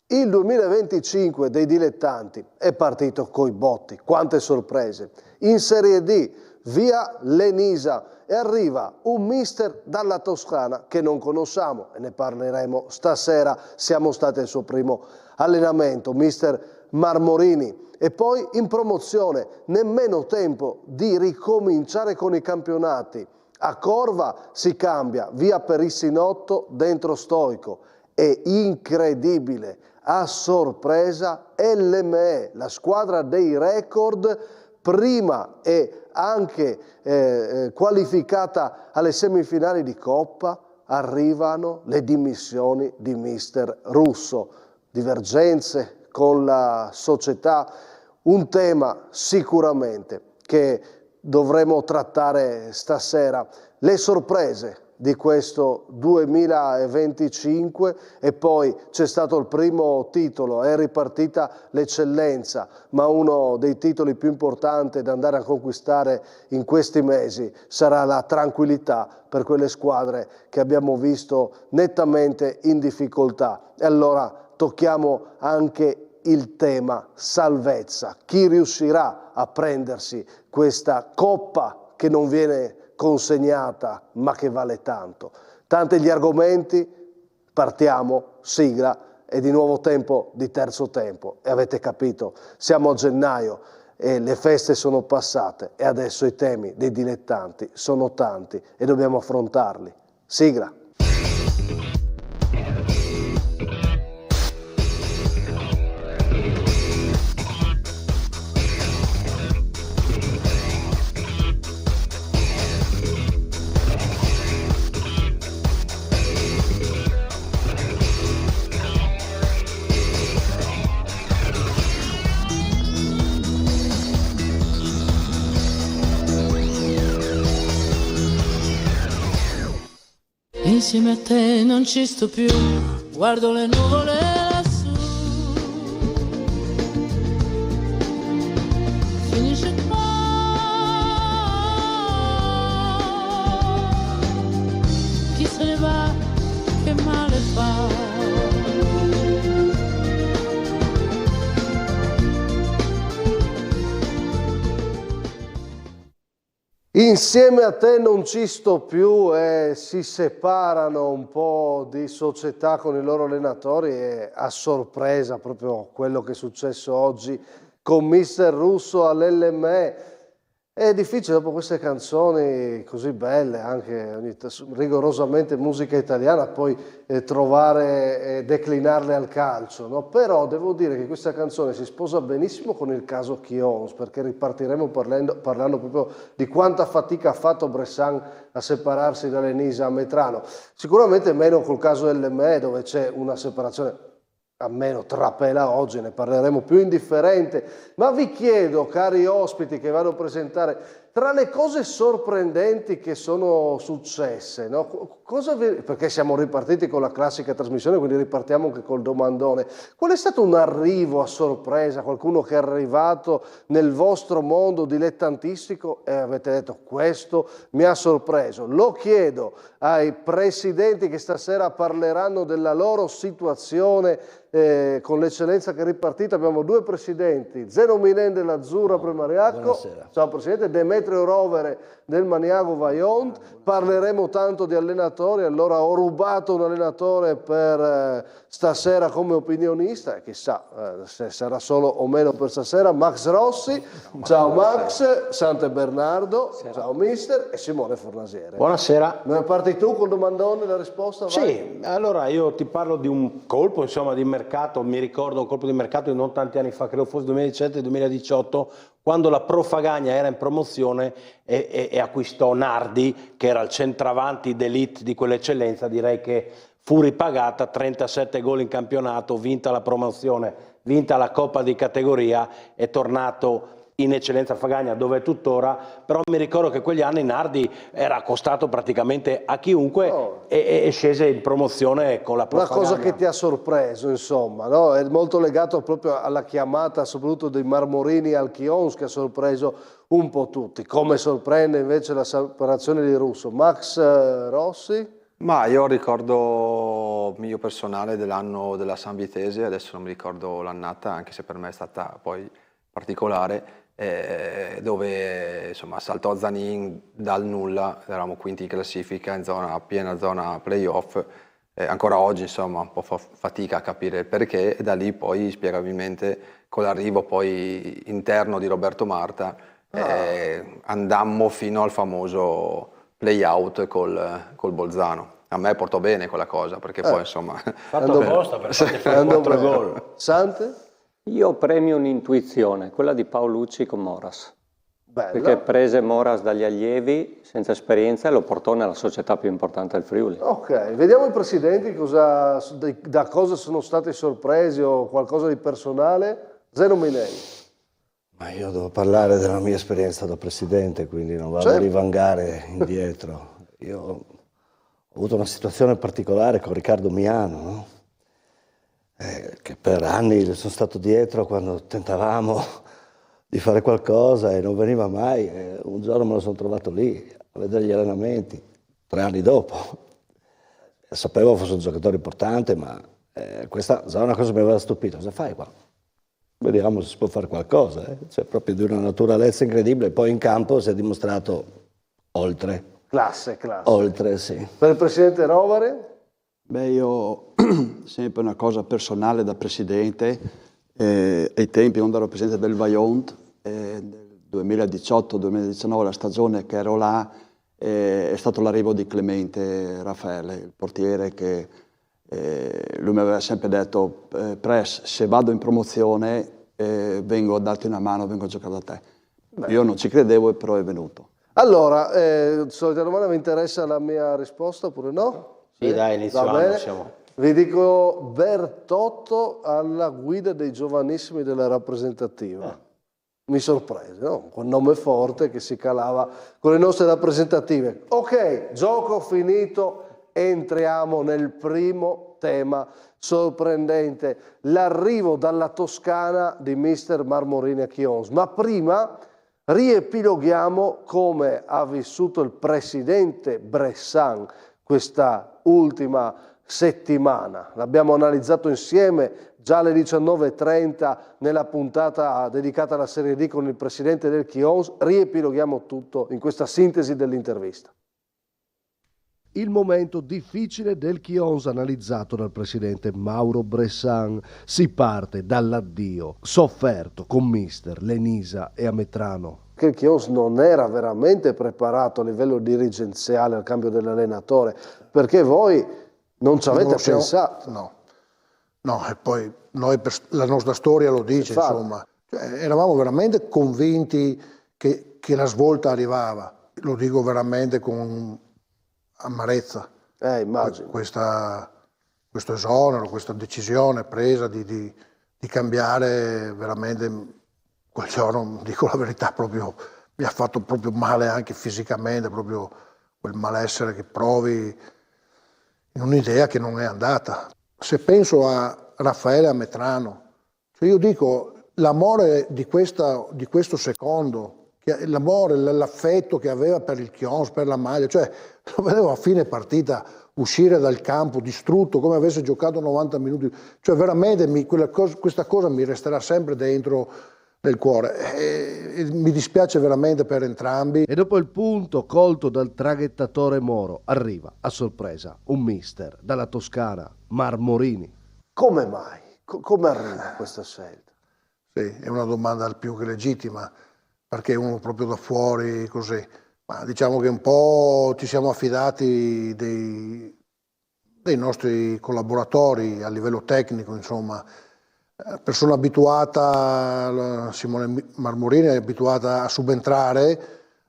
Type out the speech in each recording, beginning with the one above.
Il 2025 dei dilettanti è partito coi botti, quante sorprese. In Serie D, via Lenisa, e arriva un mister dalla Toscana che non conosciamo e ne parleremo stasera. Siamo stati al suo primo allenamento, mister Marmorini. E poi in promozione, nemmeno tempo di ricominciare con i campionati. A Corva si cambia, via Perissinotto, dentro Stoico. È incredibile, a sorpresa LME, la squadra dei record, prima e anche qualificata alle semifinali di Coppa. Arrivano le dimissioni di mister Russo, divergenze con la società, un tema sicuramente che dovremo trattare stasera, le sorprese di questo 2025 e poi c'è stato il primo titolo, è ripartita l'eccellenza, ma uno dei titoli più importanti da andare a conquistare in questi mesi sarà la tranquillità per quelle squadre che abbiamo visto nettamente in difficoltà. E allora tocchiamo anche il tema salvezza. Chi riuscirà a prendersi questa coppa che non viene consegnata ma che vale tanto? Tanti gli argomenti, partiamo, sigla e di nuovo tempo di terzo tempo. E avete capito, siamo a gennaio e le feste sono passate e adesso i temi dei dilettanti sono tanti e dobbiamo affrontarli. Sigla. Insieme a te non ci sto più, guardo le nuvole lassù. Finisce qua, chi se ne va, che male fa. Insieme a te non ci sto più e si separano un po' di società con i loro allenatori e a sorpresa proprio quello che è successo oggi con mister Russo all'LME. È difficile dopo queste canzoni così belle, anche rigorosamente musica italiana, poi trovare e declinarle al calcio, no? Però devo dire che questa canzone si sposa benissimo con il caso Chions, perché ripartiremo parlando proprio di quanta fatica ha fatto Bressan a separarsi da Lenisa a Metrano. Sicuramente meno col caso LME, dove c'è una separazione almeno trapela oggi, ne parleremo più indifferente, ma vi chiedo, cari ospiti che vado a presentare, tra le cose sorprendenti che sono successe, no? Perché siamo ripartiti con la classica trasmissione, quindi ripartiamo anche col domandone. Qual è stato un arrivo a sorpresa, qualcuno che è arrivato nel vostro mondo dilettantistico e avete detto questo mi ha sorpreso? Lo chiedo ai presidenti che stasera parleranno della loro situazione con l'eccellenza che è ripartita. Abbiamo due presidenti, Zeno Minen dell'Azzurra Premariacco. Buonasera. Ciao Presidente. Demetrio Rovere del Maniago Vajont. Parleremo tanto di allenatori, allora ho rubato un allenatore per stasera come opinionista, e chissà se sarà solo o meno per stasera. Max Rossi, ciao Max, Sante Bernardo, ciao mister, e Simone Fornasiere. Buonasera. Parti tu col domandone, la risposta? Vai. Sì, allora io ti parlo di un colpo, insomma, di mercato. Mi ricordo un colpo di mercato di non tanti anni fa, credo fosse 2017-2018, quando la Pro Fagagna era in promozione e acquistò Nardi, che era il centravanti d'élite di quell'eccellenza. Direi che fu ripagata, 37 gol in campionato, vinta la promozione, vinta la Coppa di categoria, è tornato in eccellenza Fagagna, dove è tuttora. Però mi ricordo che quegli anni Nardi era costato praticamente a chiunque e scese in promozione con la Pro Fagagna. Una cosa che ti ha sorpreso, insomma, no? È molto legato proprio alla chiamata soprattutto dei Marmorini al Chions, che ha sorpreso un po' tutti. Come sorprende invece la separazione di Russo? Max Rossi? Ma io ricordo mio personale dell'anno della San Vitese, adesso non mi ricordo l'annata, anche se per me è stata poi particolare, dove insomma saltò Zanin dal nulla, eravamo quinti in classifica, in zona, piena zona playoff, ancora oggi insomma un po' fatica a capire il perché, e da lì poi spiegabilmente con l'arrivo poi interno di Roberto Marta andammo fino al famoso play-out col Bolzano. A me portò bene quella cosa, perché poi insomma... Fatto apposta per fare 4 gol. Sante? Io premio un'intuizione, quella di Paolucci con Moras. Bella. Perché prese Moras dagli allievi senza esperienza e lo portò nella società più importante del Friuli. Ok, vediamo i presidenti da cosa sono stati sorpresi o qualcosa di personale. Zeno Minei. Ma io devo parlare della mia esperienza da presidente, quindi non vado Certo. a rivangare indietro. Io ho avuto una situazione particolare con Riccardo Miano, no? Che per anni le sono stato dietro quando tentavamo di fare qualcosa e non veniva mai. Un giorno me lo sono trovato lì a vedere gli allenamenti, 3 anni dopo. Sapevo fosse un giocatore importante, ma questa già una cosa mi aveva stupito. Cosa fai qua? Vediamo se si può fare qualcosa. Cioè, proprio di una naturalezza incredibile. Poi in campo si è dimostrato oltre. Classe. Oltre, sì. Per il presidente Rovere? Beh, io sempre una cosa personale da presidente, ai tempi quando ero presidente del Vaillant, nel 2018-2019, la stagione che ero là, è stato l'arrivo di Clemente Raffaele, il portiere che lui mi aveva sempre detto Press, se vado in promozione vengo a darti una mano, vengo a giocare da te. Beh. Io non ci credevo, però è venuto. Allora, solita domanda, vi interessa la mia risposta oppure no? Sì, dai, iniziamo. Vi dico Bertotto alla guida dei giovanissimi della rappresentativa. Mi sorprese, no? Con nome forte che si calava con le nostre rappresentative. Ok, gioco finito, entriamo nel primo tema sorprendente, l'arrivo dalla Toscana di mister Marmorini a Chions. Ma prima riepiloghiamo come ha vissuto il presidente Bressan questa ultima settimana. L'abbiamo analizzato insieme già alle 19:30 nella puntata dedicata alla Serie D con il presidente del Chions. Riepiloghiamo tutto in questa sintesi dell'intervista. Il momento difficile del Chions analizzato dal presidente Mauro Bressan. Si parte dall'addio sofferto con mister Lenisa e Ametrano. Che il Chions non era veramente preparato a livello dirigenziale al cambio dell'allenatore, perché voi non ci avete pensato. No, e poi noi la nostra storia lo dice, insomma. Cioè, eravamo veramente convinti che la svolta arrivava. Lo dico veramente con amarezza. Immagino. Questo esonero, questa decisione presa di cambiare veramente quel giorno, dico la verità, proprio mi ha fatto proprio male anche fisicamente, proprio quel malessere che provi in un'idea che non è andata. Se penso a Raffaele Ametrano, cioè io dico l'amore di questo secondo, l'amore, l'affetto che aveva per il Chions, per la maglia, cioè lo vedevo a fine partita uscire dal campo distrutto come avesse giocato 90 minuti, cioè veramente questa cosa mi resterà sempre dentro nel cuore e mi dispiace veramente per entrambi. E dopo il punto colto dal traghettatore Moro arriva a sorpresa un mister dalla Toscana, Marmorini. Come mai? Come arriva questa scelta? Sì, è una domanda più che legittima, perché uno proprio da fuori così, ma diciamo che un po' ci siamo affidati dei nostri collaboratori a livello tecnico, insomma. Persona abituata, Simone Marmorini è abituata a subentrare,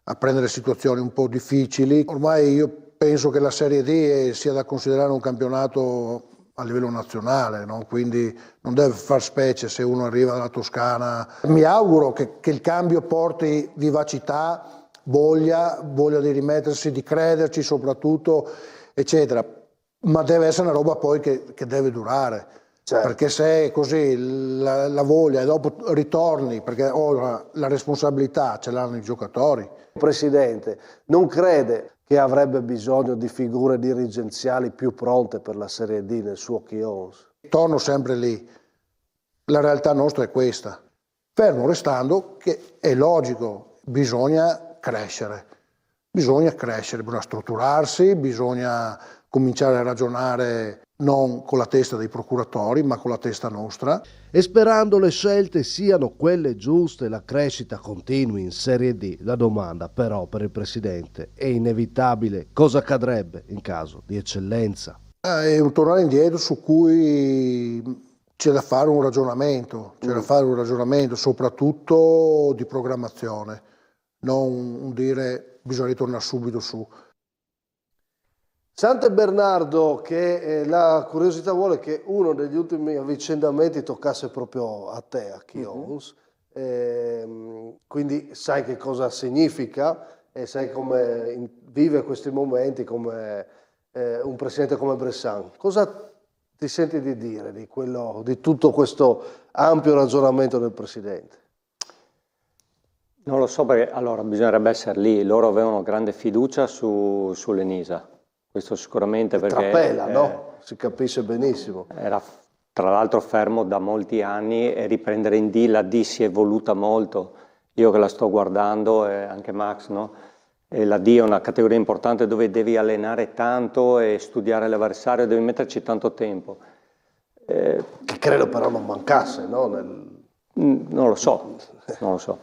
a prendere situazioni un po' difficili. Ormai io penso che la Serie D sia da considerare un campionato a livello nazionale, no? Quindi non deve far specie se uno arriva dalla Toscana. Mi auguro che il cambio porti vivacità, voglia di rimettersi, di crederci soprattutto, eccetera. Ma deve essere una roba poi che deve durare. Certo. Perché se è così la voglia e dopo ritorni, perché ora la responsabilità ce l'hanno i giocatori. Presidente, non crede che avrebbe bisogno di figure dirigenziali più pronte per la Serie D nel suo Chions? Torno sempre lì, la realtà nostra è questa, fermo restando che è logico, bisogna crescere, bisogna strutturarsi, bisogna cominciare a ragionare non con la testa dei procuratori, ma con la testa nostra. E sperando le scelte siano quelle giuste e la crescita continui in Serie D, la domanda però per il Presidente è inevitabile: cosa accadrebbe in caso di eccellenza? È un tornare indietro su cui c'è da fare un ragionamento, soprattutto di programmazione, non dire bisogna ritornare subito su. Sante Bernardo, che la curiosità vuole che uno degli ultimi avvicendamenti toccasse proprio a te, a Chions, quindi sai che cosa significa e sai come vive questi momenti come un presidente come Bressan. Cosa ti senti di dire di tutto questo ampio ragionamento del presidente? Non lo so, perché allora bisognerebbe essere lì, loro avevano grande fiducia sull'Enisa. Questo sicuramente perché... Trapela, no? Si capisce benissimo. Era tra l'altro fermo da molti anni e riprendere in D, la D si è evoluta molto. Io che la sto guardando, e anche Max, no? E la D è una categoria importante dove devi allenare tanto e studiare l'avversario, devi metterci tanto tempo. Che credo però non mancasse, no? Non lo so.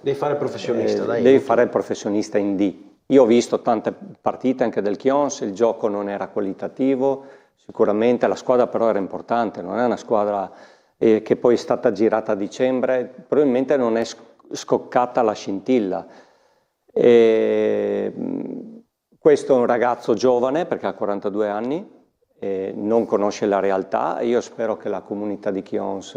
Devi fare il professionista, dai. Devi fare il professionista in D. Io ho visto tante partite anche del Chions, il gioco non era qualitativo, sicuramente la squadra però era importante, non è una squadra che poi è stata girata a dicembre, probabilmente non è scoccata la scintilla. Questo è un ragazzo giovane perché ha 42 anni, non conosce la realtà, io spero che la comunità di Chions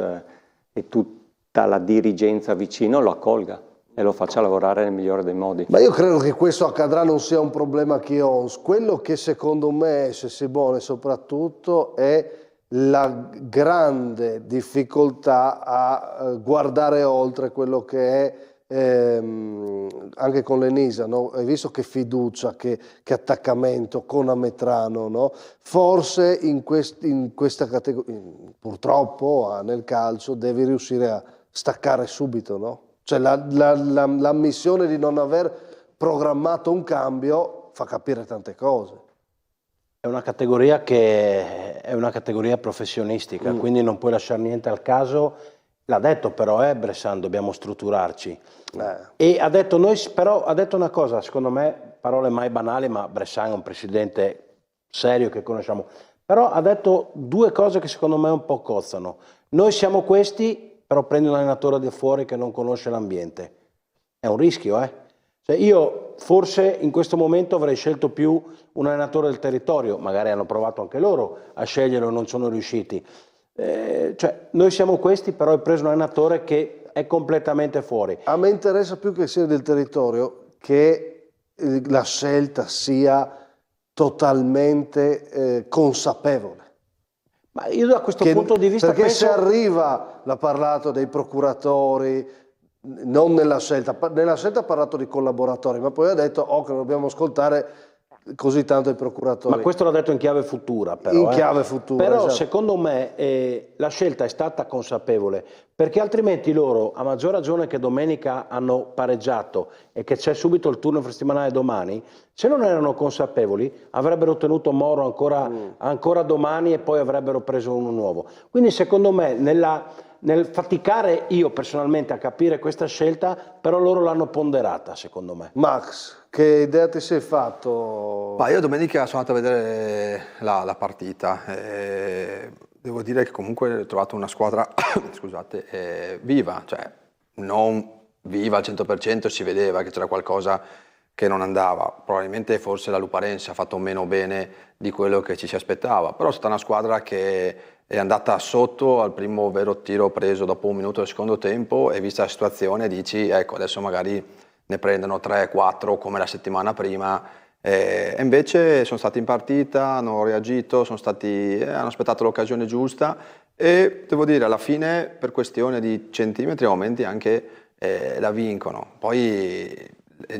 e tutta la dirigenza vicino lo accolga e lo faccia lavorare nel migliore dei modi. Ma io credo che questo accadrà, non sia un problema a Chions. Quello che secondo me esce Simone soprattutto è la grande difficoltà a guardare oltre quello che è anche con l'Enisa, no? Hai visto che fiducia, che attaccamento con Ametrano, no? Forse in questa categoria, purtroppo nel calcio, devi riuscire a staccare subito, no? Cioè l'ammissione di non aver programmato un cambio fa capire tante cose. È una categoria che è una categoria professionistica, quindi non puoi lasciare niente al caso. L'ha detto però Bressan, dobbiamo strutturarci. E ha detto, ha detto una cosa, secondo me, parole mai banali, ma Bressan è un presidente serio che conosciamo. Però ha detto due cose che secondo me un po' cozzano. Noi siamo questi, però prendi un allenatore di fuori che non conosce l'ambiente. È un rischio, Cioè io forse in questo momento avrei scelto più un allenatore del territorio, magari hanno provato anche loro a sceglierlo e non sono riusciti. Cioè noi siamo questi, però hai preso un allenatore che è completamente fuori. A me interessa più che sia del territorio che la scelta sia totalmente consapevole. Ma io da questo punto di vista perché penso... se arriva, l'ha parlato dei procuratori, non nella scelta ha parlato di collaboratori, ma poi ha detto che non dobbiamo ascoltare così tanto i procuratori. Ma questo l'ha detto in chiave futura però. In chiave futura. Però esatto. Secondo me la scelta è stata consapevole, perché altrimenti loro, a maggior ragione che domenica hanno pareggiato e che c'è subito il turno infrasettimanale domani, se non erano consapevoli avrebbero tenuto Moro ancora domani e poi avrebbero preso uno nuovo. Quindi secondo me nel faticare io personalmente a capire questa scelta, però loro l'hanno ponderata, secondo me. Max, che idea ti sei fatto? Ma io domenica sono andato a vedere la partita. Devo dire che comunque ho trovato una squadra scusate, viva, cioè non viva al 100%, si vedeva che c'era qualcosa che non andava. Probabilmente forse la Luparense ha fatto meno bene di quello che ci si aspettava, però è stata una squadra che è andata sotto al primo vero tiro preso dopo un minuto del secondo tempo e vista la situazione dici ecco adesso magari ne prendono 3-4 come la settimana prima e invece sono stati in partita, hanno reagito, hanno aspettato l'occasione giusta e devo dire alla fine per questione di centimetri a momenti anche la vincono. Poi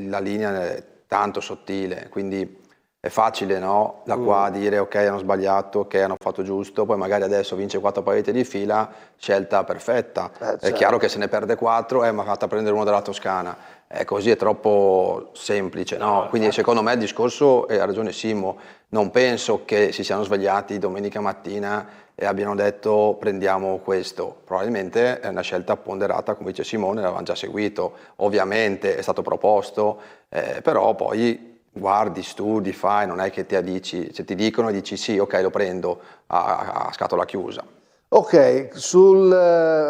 la linea è tanto sottile, quindi è facile, no? Da qua dire ok, hanno sbagliato, ok, hanno fatto giusto, poi magari adesso vince 4 partite di fila, scelta perfetta. È chiaro che se ne perde 4, ma ha fatto prendere uno della Toscana. Così è troppo semplice, no? Quindi secondo me il discorso, e ha ragione Simo, non penso che si siano svegliati domenica mattina e abbiano detto prendiamo questo. Probabilmente è una scelta ponderata, come dice Simone, l'avevano già seguito. Ovviamente è stato proposto, però poi guardi, studi, fai, non è che ti dici, se ti dicono dici sì, ok, lo prendo a scatola chiusa. Ok,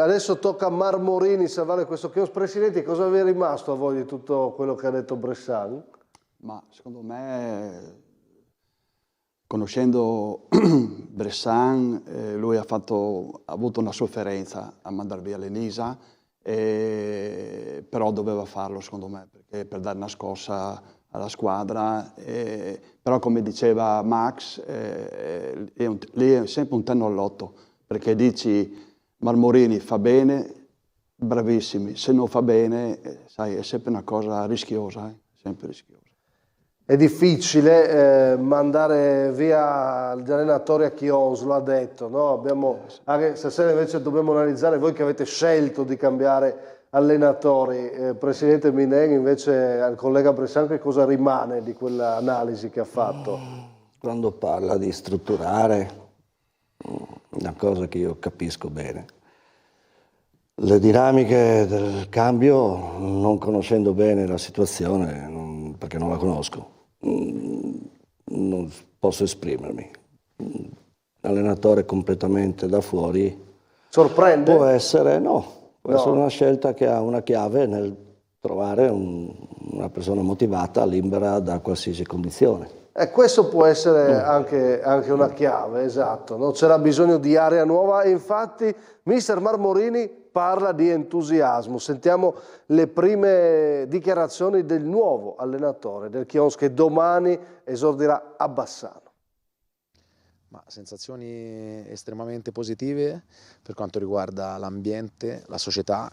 adesso tocca a Marmorini salvare questo chios. Presidente, cosa vi è rimasto a voi di tutto quello che ha detto Bressan? Ma secondo me, conoscendo Bressan, lui ha avuto una sofferenza a mandare via l'Elisa, però doveva farlo secondo me, perché per dare una scossa alla squadra, però come diceva Max, lì è sempre un tenno al lotto, perché dici Marmorini fa bene, bravissimi, se non fa bene, sai, è sempre una cosa rischiosa, sempre rischiosa. È difficile mandare via gli allenatori a Chios, lo ha detto, no? Anche stasera invece dobbiamo analizzare voi che avete scelto di cambiare allenatori. Presidente Mineng, invece al collega Bressan, che cosa rimane di quell'analisi che ha fatto? Quando parla di strutturare, una cosa che io capisco bene. Le dinamiche del cambio, non conoscendo bene la situazione, perché non la conosco, non posso esprimermi. L'allenatore completamente da fuori sorprende? Può essere una scelta che ha una chiave nel trovare una persona motivata, libera da qualsiasi condizione. Questo può essere anche una chiave, esatto, no? C'era bisogno di aria nuova e infatti mister Marmorini parla di entusiasmo. Sentiamo le prime dichiarazioni del nuovo allenatore del Chions che domani esordirà a Bassano. Sensazioni estremamente positive per quanto riguarda l'ambiente, la società,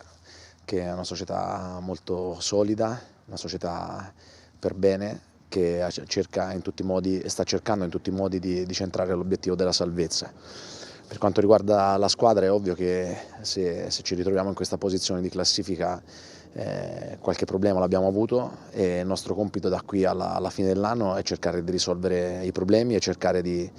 che è una società molto solida, una società per bene, che cerca in tutti i modi e sta cercando in tutti i modi di centrare l'obiettivo della salvezza. Per quanto riguarda la squadra è ovvio che se ci ritroviamo in questa posizione di classifica qualche problema l'abbiamo avuto e il nostro compito da qui alla fine dell'anno è cercare di risolvere i problemi e cercare di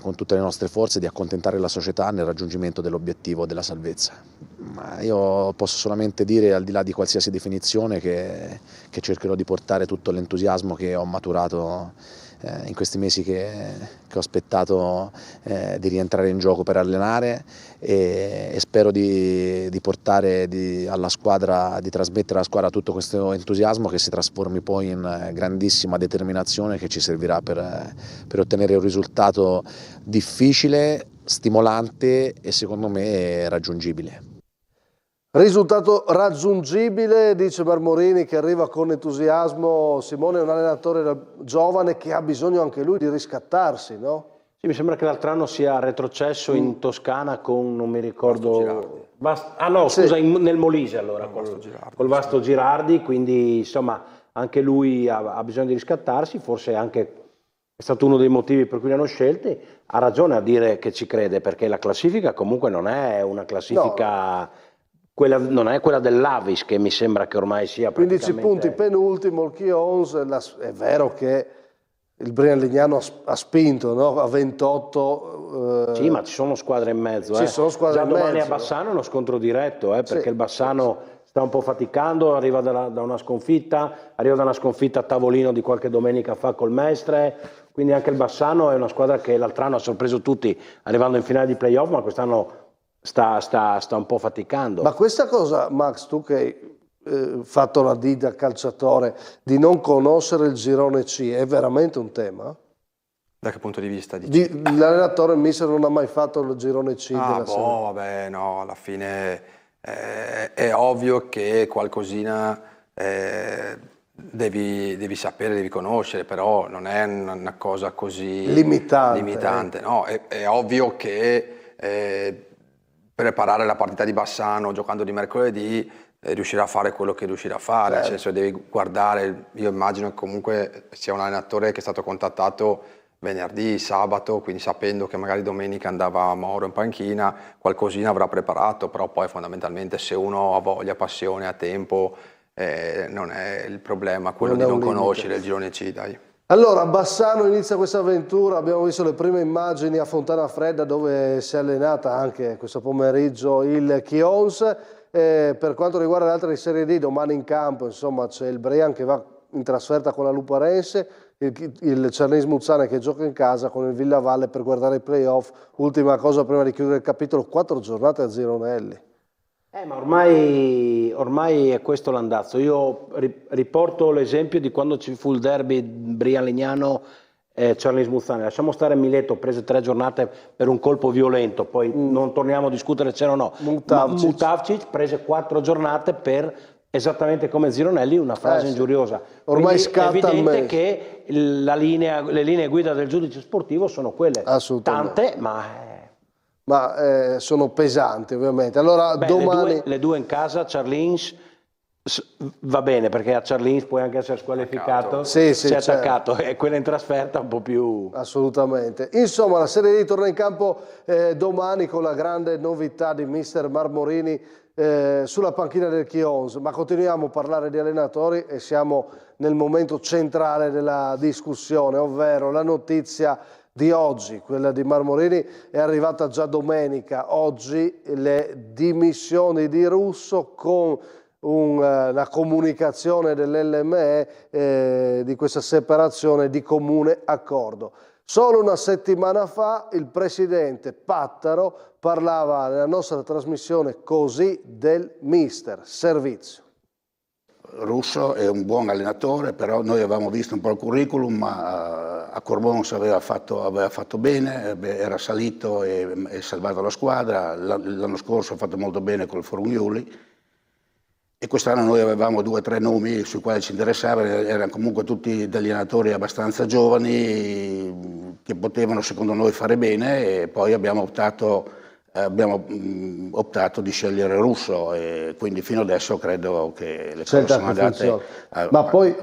con tutte le nostre forze di accontentare la società nel raggiungimento dell'obiettivo della salvezza. Ma io posso solamente dire, al di là di qualsiasi definizione, che cercherò di portare tutto l'entusiasmo che ho maturato in questi mesi che ho aspettato di rientrare in gioco per allenare e spero di portare alla squadra, di trasmettere alla squadra tutto questo entusiasmo che si trasformi poi in grandissima determinazione che ci servirà per ottenere un risultato difficile, stimolante e secondo me raggiungibile. Risultato raggiungibile, dice Marmorini, che arriva con entusiasmo. Simone è un allenatore giovane che ha bisogno anche lui di riscattarsi, no? Sì, mi sembra che l'altro anno sia retrocesso in Toscana con, non mi ricordo... Scusa, nel Molise allora, col Vasto Girardi, quindi insomma anche lui ha bisogno di riscattarsi, forse anche è stato uno dei motivi per cui li hanno scelti. Ha ragione a dire che ci crede, perché la classifica comunque non è una classifica... No. Non è quella dell'Avis, che mi sembra che ormai sia 15 punti, penultimo il Chions. È vero che il Brian Lignano ha spinto, no? A 28. Sì, ma ci sono squadre in mezzo. Ci sono squadre già in mezzo. Domani a Bassano è uno scontro diretto, perché il Bassano sta un po' faticando, arriva da una sconfitta a tavolino di qualche domenica fa col Mestre, quindi anche il Bassano è una squadra che l'altro anno ha sorpreso tutti arrivando in finale di playoff, ma quest'anno sta un po' faticando. Ma questa cosa, Max, tu che hai fatto la D da calciatore, di non conoscere il girone C, è veramente un tema? Da che punto di vista? L'allenatore mister non ha mai fatto il girone C della serie. Vabbè, no, alla fine è ovvio che qualcosina devi sapere, devi conoscere, però non è una cosa così limitante. No, è ovvio che preparare la partita di Bassano giocando di mercoledì riuscirà a fare quello che riuscirà a fare, nel senso devi guardare, io immagino che comunque sia un allenatore che è stato contattato venerdì, sabato, quindi sapendo che magari domenica andava Mauro in panchina, qualcosina avrà preparato, però poi fondamentalmente se uno ha voglia, passione, ha tempo, non è il problema quello di non conoscere il girone C, dai. Allora, a Bassano inizia questa avventura, abbiamo visto le prime immagini a Fontana Fredda dove si è allenata anche questo pomeriggio il Chions. Per quanto riguarda le altre di Serie D, domani in campo insomma c'è il Brian che va in trasferta con la Luparense, il Cernis Muzzane che gioca in casa con il Villavalle per guardare i playoff. Ultima cosa prima di chiudere il capitolo, 4 giornate a Zironelli. Ma ormai è questo l'andazzo. Io riporto l'esempio di quando ci fu il derby Brian-Legnano Cernis Muzzane. Lasciamo stare Mileto, prese 3 giornate per un colpo violento, poi non torniamo a discutere c'era o no. Mutavcic prese 4 giornate per, esattamente come Zironelli, una frase ingiuriosa. Ormai quindi è evidente che le linee guida del giudice sportivo sono quelle. Tante, ma sono pesanti ovviamente. Allora, domani le due in casa, Charlins va bene perché a Charlins puoi anche essere squalificato, si è attaccato, e quella in trasferta un po' più. Assolutamente. Insomma, la Serie D torna in campo domani con la grande novità di mister Marmorini sulla panchina del Chions, ma continuiamo a parlare di allenatori e siamo nel momento centrale della discussione, ovvero la notizia di oggi, quella di Marmorini, è arrivata già domenica. Oggi le dimissioni di Russo con una comunicazione dell'LME di questa separazione di comune accordo. Solo una settimana fa il presidente Pattaro parlava nella nostra trasmissione così del mister Servizio. Russo è un buon allenatore, però noi avevamo visto un po' il curriculum, ma a Corbons aveva fatto bene, era salito e salvato la squadra. L'anno scorso ha fatto molto bene col Formiuli e quest'anno noi avevamo 2 o 3 nomi sui quali ci interessava, erano comunque tutti allenatori abbastanza giovani che potevano secondo noi fare bene, e poi abbiamo optato di scegliere Russo, e quindi fino adesso credo che le cose sono andate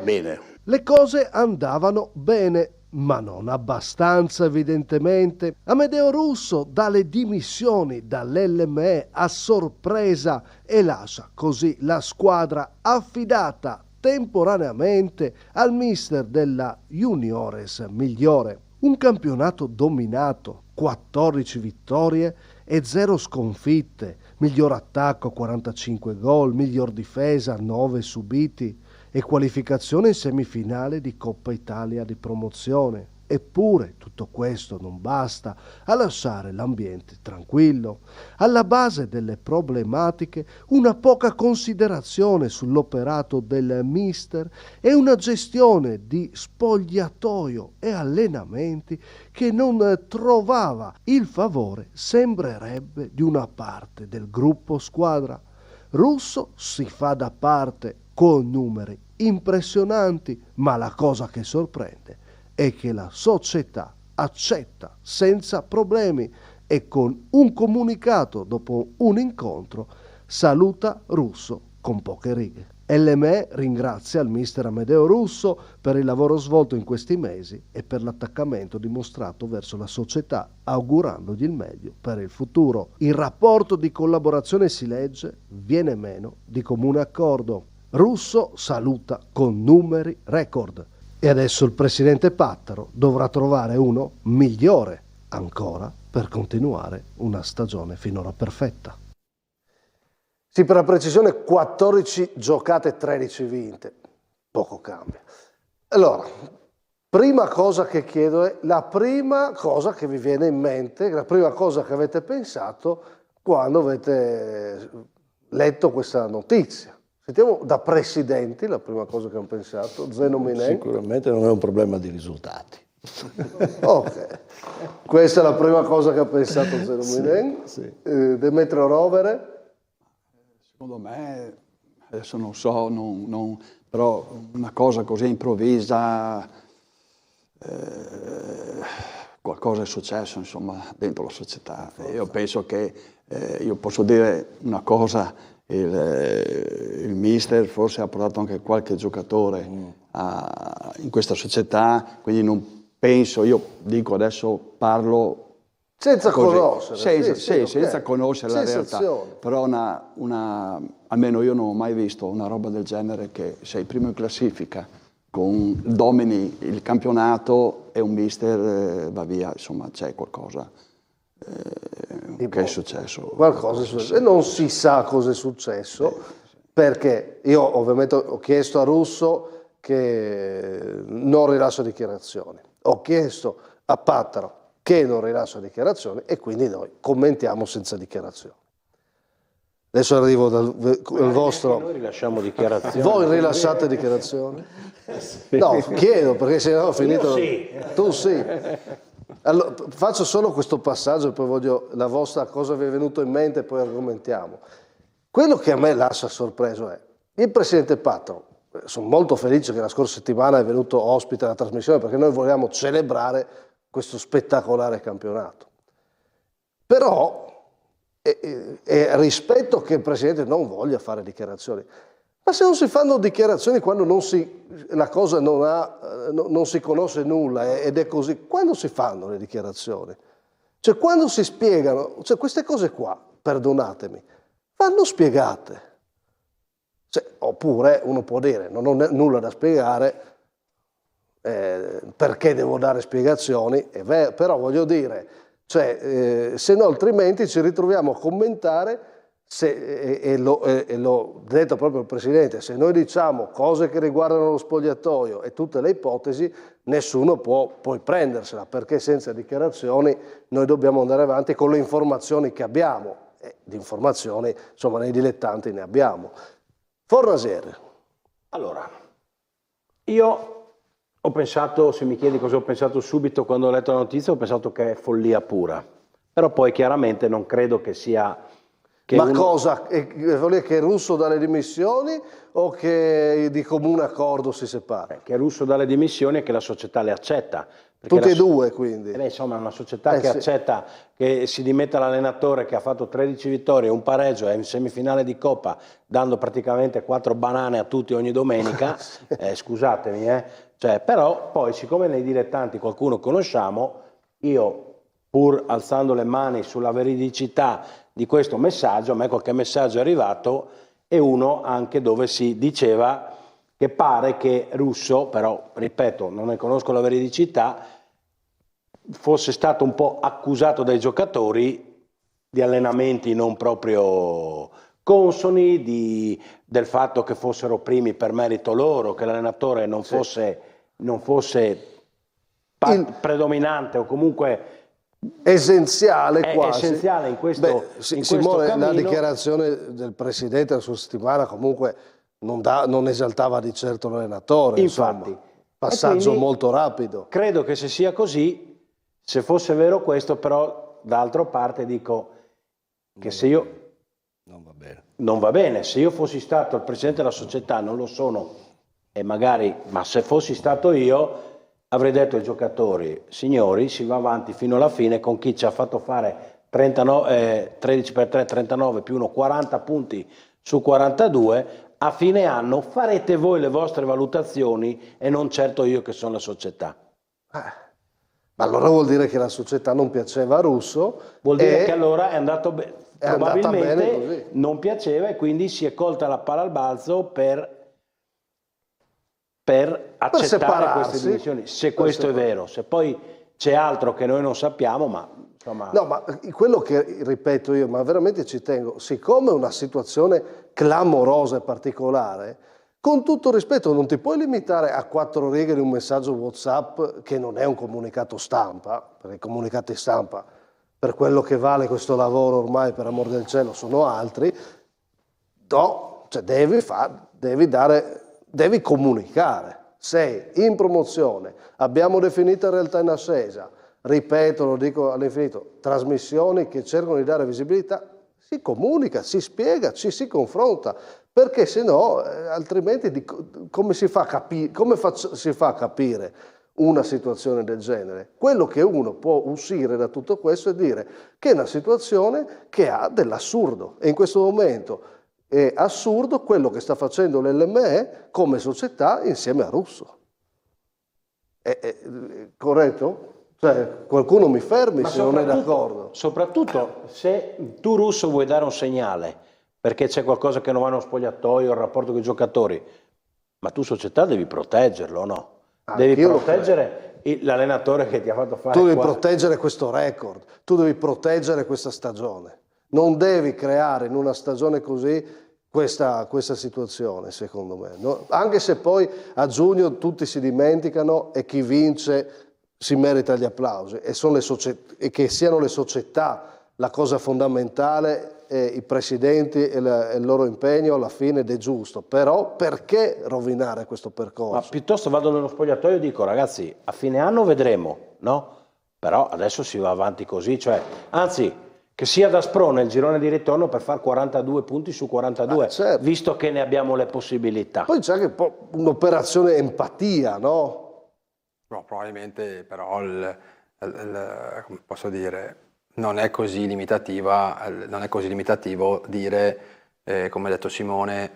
bene. Le cose andavano bene, ma non abbastanza evidentemente. Amedeo Russo dà le dimissioni dall'LME a sorpresa e lascia così la squadra affidata temporaneamente al mister della Juniores Migliore. Un campionato dominato, 14 vittorie e 0 sconfitte, miglior attacco 45 gol, miglior difesa 9 subiti e qualificazione in semifinale di Coppa Italia di promozione. Eppure tutto questo non basta a lasciare l'ambiente tranquillo. Alla base delle problematiche una poca considerazione sull'operato del mister e una gestione di spogliatoio e allenamenti che non trovava il favore, sembrerebbe, di una parte del gruppo squadra. Russo si fa da parte con numeri impressionanti, ma la cosa che sorprende è che la società accetta senza problemi e con un comunicato dopo un incontro saluta Russo con poche righe. LME ringrazia il mister Amedeo Russo per il lavoro svolto in questi mesi e per l'attaccamento dimostrato verso la società, augurandogli il meglio per il futuro. Il rapporto di collaborazione si legge, viene meno di comune accordo. Russo saluta con numeri record. E adesso il presidente Pattaro dovrà trovare uno migliore ancora per continuare una stagione finora perfetta. Sì, per la precisione 14 giocate, 13 vinte. Poco cambia. Allora, prima cosa che chiedo è la prima cosa che vi viene in mente, la prima cosa che avete pensato quando avete letto questa notizia. Sentiamo da presidenti la prima cosa che hanno pensato. Zeno Minen. Sicuramente non è un problema di risultati. Ok, questa è la prima cosa che ha pensato Zeno Minen. Demetrio Rovere. Secondo me, adesso non so, però una cosa così improvvisa, qualcosa è successo insomma dentro la società. Io penso che, io posso dire una cosa il mister forse ha portato anche qualche giocatore in questa società, quindi non penso, io dico adesso parlo senza così, conoscere, senza conoscere la realtà, però almeno io non ho mai visto una roba del genere, che sei primo in classifica, domini il campionato e un mister va via, insomma c'è qualcosa che è successo. Qualcosa è successo e non si sa cosa è successo, perché io ovviamente ho chiesto a Russo che non rilascia dichiarazioni, ho chiesto a Pattaro che non rilascia dichiarazioni e quindi noi commentiamo senza dichiarazioni. Adesso arrivo dal vostro... Noi rilasciamo dichiarazioni. Voi rilasciate dichiarazioni? No, chiedo perché se no ho finito... Sì. Tu sì. Allora, faccio solo questo passaggio e poi voglio la vostra cosa vi è venuto in mente e poi argomentiamo. Quello che a me lascia sorpreso è il presidente Pattaro. Sono molto felice che la scorsa settimana è venuto ospite alla trasmissione perché noi vogliamo celebrare questo spettacolare campionato. Però rispetto che il Presidente non voglia fare dichiarazioni, ma se non si fanno dichiarazioni quando la cosa non si conosce nulla ed è così, quando si fanno le dichiarazioni? Cioè quando si spiegano, cioè queste cose qua, perdonatemi, vanno spiegate. Cioè, oppure uno può dire non ho nulla da spiegare, perché devo dare spiegazioni, però voglio dire, cioè, se no altrimenti ci ritroviamo a commentare, e l'ho detto proprio il Presidente, se noi diciamo cose che riguardano lo spogliatoio e tutte le ipotesi, nessuno può poi prendersela, perché senza dichiarazioni noi dobbiamo andare avanti con le informazioni che abbiamo, e di informazioni, insomma, nei dilettanti ne abbiamo. Fornasiere. Allora, io ho pensato, se mi chiedi cosa ho pensato subito quando ho letto la notizia, ho pensato che è follia pura, però poi chiaramente non credo che sia... Ma cosa? Che Russo dà le dimissioni o che di comune accordo si separa? Che Russo dà le dimissioni e che la società le accetta. Tutti e due quindi? Insomma è una società che accetta che si dimetta l'allenatore che ha fatto 13 vittorie, un pareggio e in semifinale di Coppa, dando praticamente 4 banane a tutti ogni domenica, scusatemi, cioè, però poi siccome nei dilettanti qualcuno conosciamo, io pur alzando le mani sulla veridicità di questo messaggio, a me qualche messaggio è arrivato e uno anche dove si diceva che pare che Russo, però ripeto non ne conosco la veridicità, fosse stato un po' accusato dai giocatori di allenamenti non proprio consoni, del fatto che fossero primi per merito loro, che l'allenatore non fosse predominante o comunque essenziale quasi. Essenziale in questo, Simone, cammino. la dichiarazione del Presidente la sua settimana comunque non esaltava di certo l'allenatore, infatti, insomma, passaggio molto rapido. Credo che se sia così, se fosse vero questo, però d'altra parte dico che se io... Non va bene, se io fossi stato il Presidente della società, non lo sono, e magari, ma se fossi stato io... avrei detto ai giocatori, signori, si va avanti fino alla fine con chi ci ha fatto fare 13 per 3, 39 più 1, 40 punti su 42, a fine anno farete voi le vostre valutazioni e non certo io che sono la società. Ma allora vuol dire che la società non piaceva a Russo. Vuol dire che allora è andato probabilmente non piaceva e quindi si è colta la palla al balzo per accettare queste dimissioni, se questo è vero, se poi c'è altro che noi non sappiamo, ma insomma... No, ma quello che ripeto io, ma veramente ci tengo, siccome è una situazione clamorosa e particolare, con tutto rispetto non ti puoi limitare a 4 righe di un messaggio WhatsApp che non è un comunicato stampa, perché i comunicati stampa, per quello che vale questo lavoro ormai, per amor del cielo, sono altri. No, cioè devi comunicare. Sei in promozione, abbiamo definito in realtà in ascesa, ripeto, lo dico all'infinito, trasmissioni che cercano di dare visibilità, si comunica, si spiega, ci si confronta, perché se no, altrimenti come si fa a capire una situazione del genere? Quello che uno può uscire da tutto questo è dire che è una situazione che ha dell'assurdo e in questo momento è assurdo quello che sta facendo l'LME come società insieme a Russo. È corretto? Cioè, qualcuno mi fermi se non è d'accordo. Soprattutto se tu Russo vuoi dare un segnale, perché c'è qualcosa che non va nello spogliatoio, il rapporto con i giocatori, ma tu società devi proteggerlo, no? Devi proteggere l'allenatore che ti ha fatto fare. Tu devi proteggere questo record, tu devi proteggere questa stagione. Non devi creare in una stagione così questa situazione, secondo me. No? Anche se poi a giugno tutti si dimenticano e chi vince si merita gli applausi. E che siano le società la cosa fondamentale, i presidenti e il loro impegno alla fine ed è giusto. Però perché rovinare questo percorso? Ma piuttosto vado nello spogliatoio e dico, ragazzi, a fine anno vedremo, no? Però adesso si va avanti così, cioè, anzi, che sia da Spro nel girone di ritorno per fare 42 punti su 42, certo. Visto che ne abbiamo le possibilità. Poi c'è anche un'operazione empatia, no? No, probabilmente però, come posso dire, non è così limitativo dire, come ha detto Simone,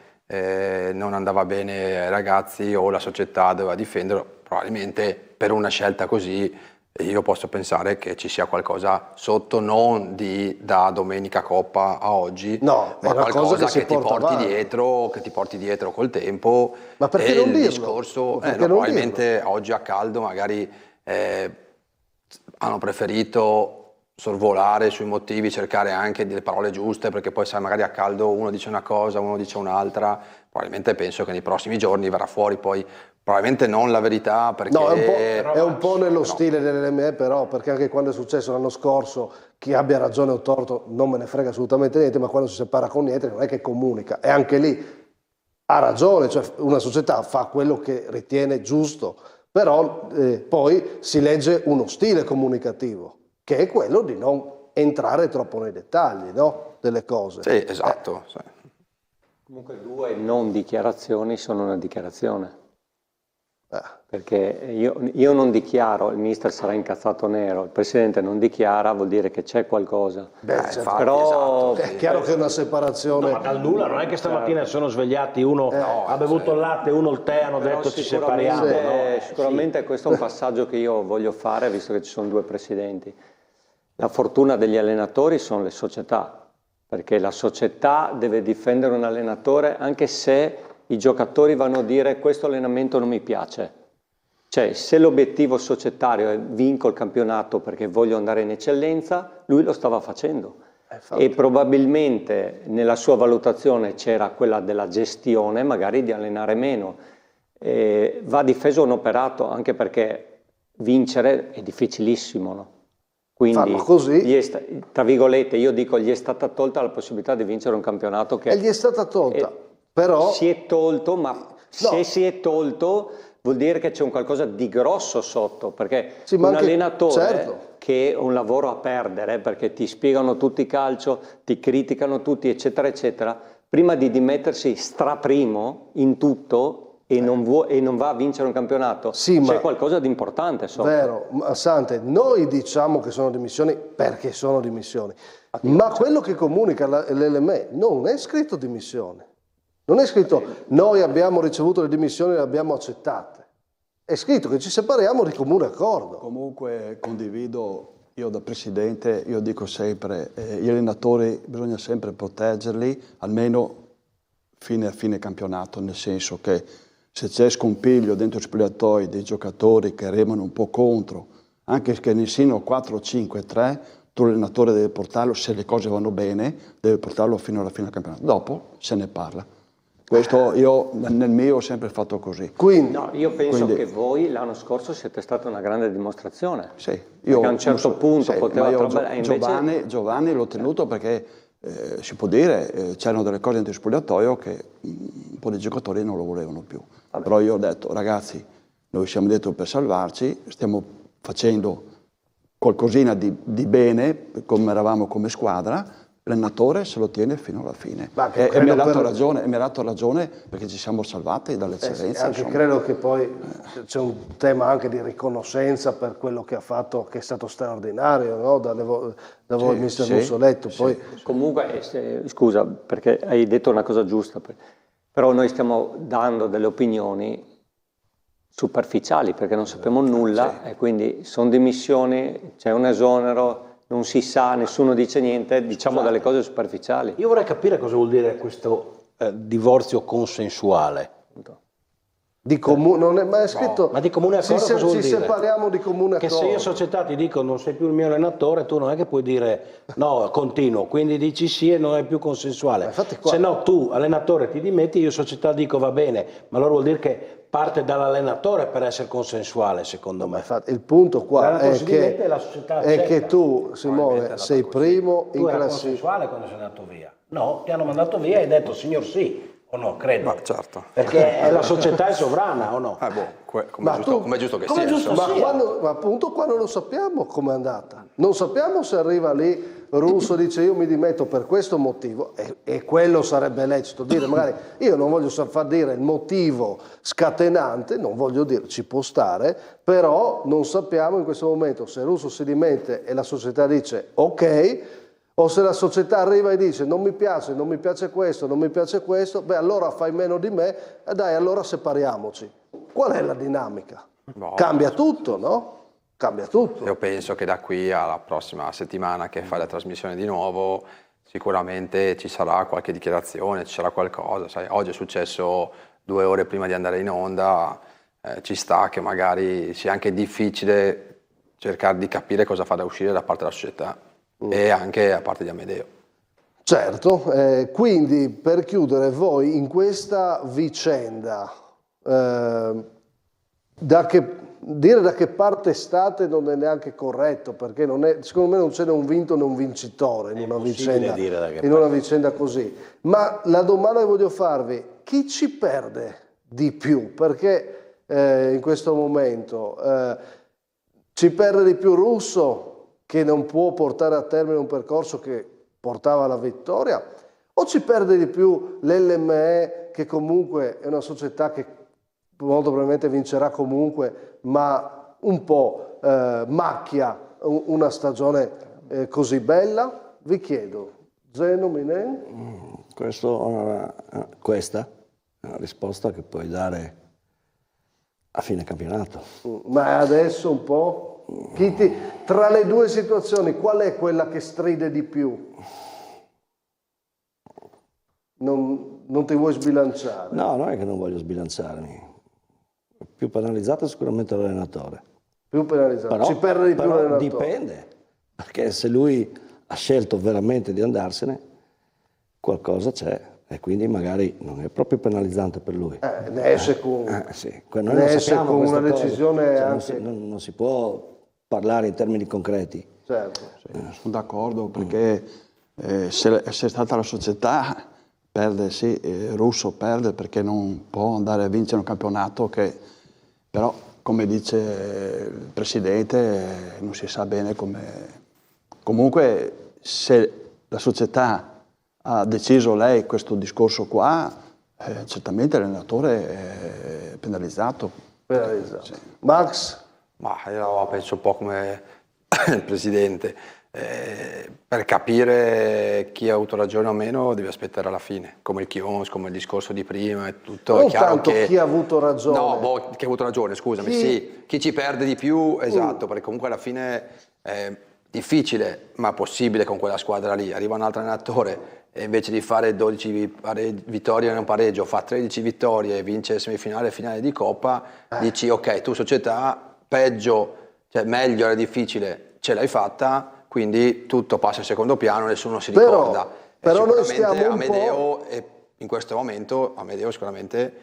non andava bene ai ragazzi o la società doveva difenderlo. Probabilmente per una scelta così io posso pensare che ci sia qualcosa sotto, non da domenica Coppa a oggi, no, ma qualcosa che ti porti dietro col tempo. Ma perché e non il dirlo? discorso, Perché non probabilmente dirlo? oggi a caldo magari hanno preferito sorvolare sui motivi, cercare anche delle parole giuste, perché poi sai, magari a caldo uno dice una cosa, uno dice un'altra. Probabilmente penso che nei prossimi giorni verrà fuori poi probabilmente non la verità, perché no, è un po' nello stile dell'LME, però, perché anche quando è successo l'anno scorso, chi abbia ragione o torto non me ne frega assolutamente niente, ma quando si separa con niente non è che comunica, e anche lì ha ragione, cioè una società fa quello che ritiene giusto, però poi si legge uno stile comunicativo, che è quello di non entrare troppo nei dettagli, no? Delle cose. Sì, esatto. Sì. Comunque 2 non dichiarazioni sono una dichiarazione. Perché io non dichiaro, il mister sarà incazzato nero, il presidente non dichiara, vuol dire che c'è qualcosa. Infatti, però esatto. È chiaro che è una separazione. No, ma dal nulla non è che stamattina sono svegliati, uno ha bevuto il latte, uno il tè, hanno detto ci separiamo. Sicuramente questo è un passaggio che io voglio fare, visto che ci sono 2 presidenti. La fortuna degli allenatori sono le società, perché la società deve difendere un allenatore anche se i giocatori vanno a dire questo allenamento non mi piace. Cioè, se l'obiettivo societario è vinco il campionato perché voglio andare in eccellenza, lui lo stava facendo. E probabilmente nella sua valutazione c'era quella della gestione, magari di allenare meno. Va difeso un operato, anche perché vincere è difficilissimo, no? Quindi, tra virgolette, io dico, gli è stata tolta la possibilità di vincere un campionato che... E gli è stata tolta, però... Si è tolto, ma se si è tolto vuol dire che c'è un qualcosa di grosso sotto, perché un allenatore che ha un lavoro a perdere, perché ti spiegano tutti calcio, ti criticano tutti, eccetera, eccetera, prima di dimettersi straprimo in tutto e non va a vincere un campionato, c'è qualcosa di importante sotto. Vero, Sante, noi diciamo che sono dimissioni perché sono dimissioni, ma quello che comunica l'LME non è scritto dimissioni. Non è scritto noi abbiamo ricevuto le dimissioni e le abbiamo accettate. È scritto che ci separiamo di comune accordo. Comunque condivido, io da presidente, io dico sempre, gli allenatori bisogna sempre proteggerli, almeno fine a fine campionato, nel senso che se c'è scompiglio dentro gli spogliatoi dei giocatori che remano un po' contro, anche che ne siano 4, 5, 3, tu l'allenatore deve portarlo, se le cose vanno bene, deve portarlo fino alla fine del campionato. Dopo se ne parla. Questo io nel mio ho sempre fatto così. No, io penso che voi l'anno scorso siete stata una grande dimostrazione. Sì, io a un certo punto poteva traballare. Giovanni l'ho tenuto perché si può dire, c'erano delle cose dentro il spogliatoio che un po' di giocatori non lo volevano più. Vabbè. Però io ho detto, ragazzi, noi siamo dentro per salvarci, stiamo facendo qualcosina di bene, come eravamo come squadra, l'allenatore se lo tiene fino alla fine. E mi ha dato ragione perché ci siamo salvati dall'eccellenza. Anche credo che poi c'è un tema anche di riconoscenza per quello che ha fatto, che è stato straordinario, no? da voi, mister Mussoletto. Poi... Comunque, scusa, perché hai detto una cosa giusta, però noi stiamo dando delle opinioni superficiali perché non sappiamo nulla e quindi sono dimissioni, c'è un esonero, non si sa, nessuno dice niente, diciamo delle cose superficiali. Io vorrei capire cosa vuol dire questo divorzio consensuale. Non è mai scritto. Ma di comune accordo cosa vuol dire? Ci separiamo di comune accordo. Che se io società ti dico non sei più il mio allenatore, tu non è che puoi dire no, continuo, quindi dici sì e non è più consensuale. Se no tu, allenatore, ti dimetti, io società dico va bene, ma allora vuol dire che parte dall'allenatore per essere consensuale, secondo me. Infatti, il punto qua è che tu, Simone, sei primo in classifica. Tu eri consensuale quando sei andato via. No, ti hanno mandato via e hai detto signor sì. O no, credo. Ma certo. Perché la società è sovrana, o no? Come è giusto che sia. Ma appunto qua non lo sappiamo com'è andata. Non sappiamo se arriva lì Russo dice io mi dimetto per questo motivo e quello sarebbe lecito dire. Magari io non voglio far dire il motivo scatenante, non voglio dire, ci può stare, però non sappiamo in questo momento se Russo si dimette e la società dice ok, o se la società arriva e dice non mi piace questo, non mi piace questo, beh allora fai meno di me e dai allora separiamoci. Qual è la dinamica? Cambia tutto, no? Cambia tutto. Io penso che da qui alla prossima settimana che fai la trasmissione di nuovo sicuramente ci sarà qualche dichiarazione, ci sarà qualcosa. Sai, oggi è successo 2 ore prima di andare in onda, ci sta che magari sia anche difficile cercare di capire cosa farà uscire da parte della società. E anche da parte di Amedeo. Certo, quindi per chiudere voi in questa vicenda, dire da che parte state non è neanche corretto, perché secondo me non c'è né un vinto né un vincitore in una vicenda così. Ma la domanda che voglio farvi, chi ci perde di più? Perché in questo momento ci perde di più Russo, che non può portare a termine un percorso che portava alla vittoria, o ci perde di più l'LME, che comunque è una società che molto probabilmente vincerà comunque, ma un po' macchia una stagione così bella? Vi chiedo, Zeno, Minen? Questa è una risposta che puoi dare a fine campionato. Ma adesso un po'? Tra le due situazioni, qual è quella che stride di più? Non ti vuoi sbilanciare? No, non è che non voglio sbilanciarmi. Più penalizzato è sicuramente l'allenatore. Più penalizzato? Ci perde di più l'allenatore? Dipende, perché se lui ha scelto veramente di andarsene, qualcosa c'è. E quindi magari non è proprio penalizzante per lui. Ne esce con, una decisione anche... non si può parlare in termini concreti. Certo. Sono d'accordo perché se è stata la società perde, sì, Russo perde perché non può andare a vincere un campionato che però, come dice il Presidente, non si sa bene come... Comunque se la società ha deciso lei questo discorso qua, certamente l'allenatore è penalizzato. Sì. Max? Ma io penso un po' come il Presidente. Per capire chi ha avuto ragione o meno devi aspettare alla fine, come il Chions, come il discorso di prima e tutto. Non è chiaro tanto che... chi ha avuto ragione. No, chi ha avuto ragione, scusami, sì. Chi ci perde di più, esatto, perché comunque alla fine è difficile, ma possibile con quella squadra lì. Arriva un altro allenatore e invece di fare 12 vittorie e un pareggio, fa 13 vittorie e vince semifinale e finale di Coppa, dici ok, tu società, peggio, cioè meglio, era difficile, ce l'hai fatta, quindi tutto passa in secondo piano, nessuno si ricorda. Però noi stiamo Amedeo, in questo momento, Amedeo sicuramente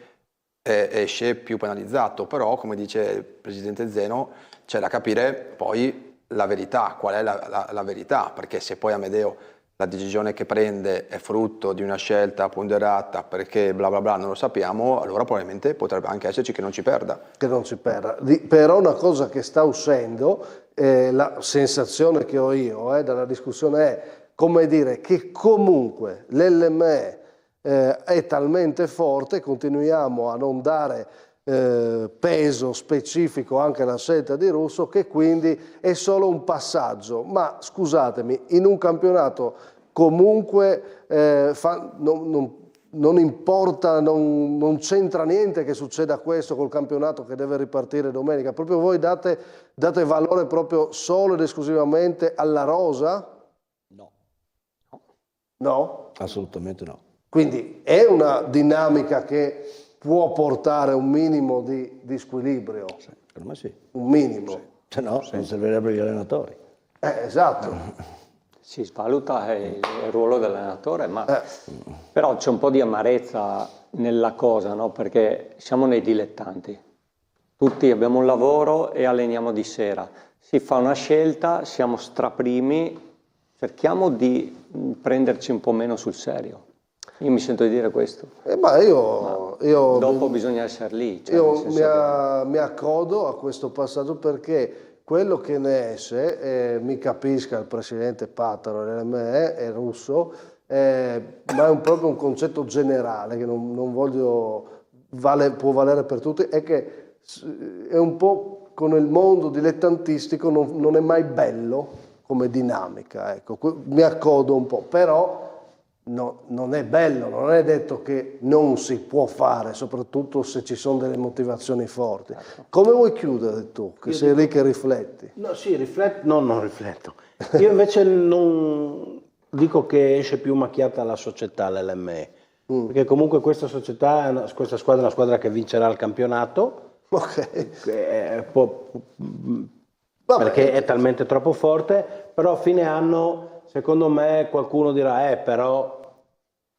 esce più penalizzato, però come dice il Presidente Zeno, c'è da capire poi la verità, qual è la verità, perché se poi Amedeo la decisione che prende è frutto di una scelta ponderata perché bla bla bla non lo sappiamo, allora probabilmente potrebbe anche esserci che non ci perda. Che non ci perda. Però una cosa che sta uscendo, la sensazione che ho io dalla discussione è come dire, che comunque l'LME è talmente forte, continuiamo a non dare peso specifico anche alla scelta di Russo, che quindi è solo un passaggio. Ma scusatemi, in un campionato comunque non importa, non c'entra niente che succeda questo col campionato che deve ripartire domenica. Proprio voi date valore proprio solo ed esclusivamente alla rosa? No. No? Assolutamente no. Quindi è una dinamica che può portare un minimo di squilibrio? Sì, per me sì. Un minimo? Sì. Se no, non servirebbero gli allenatori. Esatto. Si svaluta il ruolo dell'allenatore, ma però c'è un po' di amarezza nella cosa, no? Perché siamo nei dilettanti. Tutti abbiamo un lavoro e alleniamo di sera. Si fa una scelta, siamo straprimi, cerchiamo di prenderci un po' meno sul serio. Io mi sento di dire questo. Io dopo bisogna essere lì. Cioè, io mi accodo a questo passaggio perché quello che ne esce, mi capisca il presidente Pattaro, l'LME e Russo, ma è proprio un concetto generale che non voglio, può valere per tutti, è che è un po' con il mondo dilettantistico non è mai bello come dinamica, ecco, mi accodo un po', però non è bello, non è detto che non si può fare, soprattutto se ci sono delle motivazioni forti. Come vuoi chiudere tu, che sei lì che rifletti? No, sì, non rifletto. Io invece non dico che esce più macchiata la società, l'LME, perché comunque questa società, questa squadra è una squadra che vincerà il campionato, perché è talmente troppo forte, però a fine anno secondo me qualcuno dirà però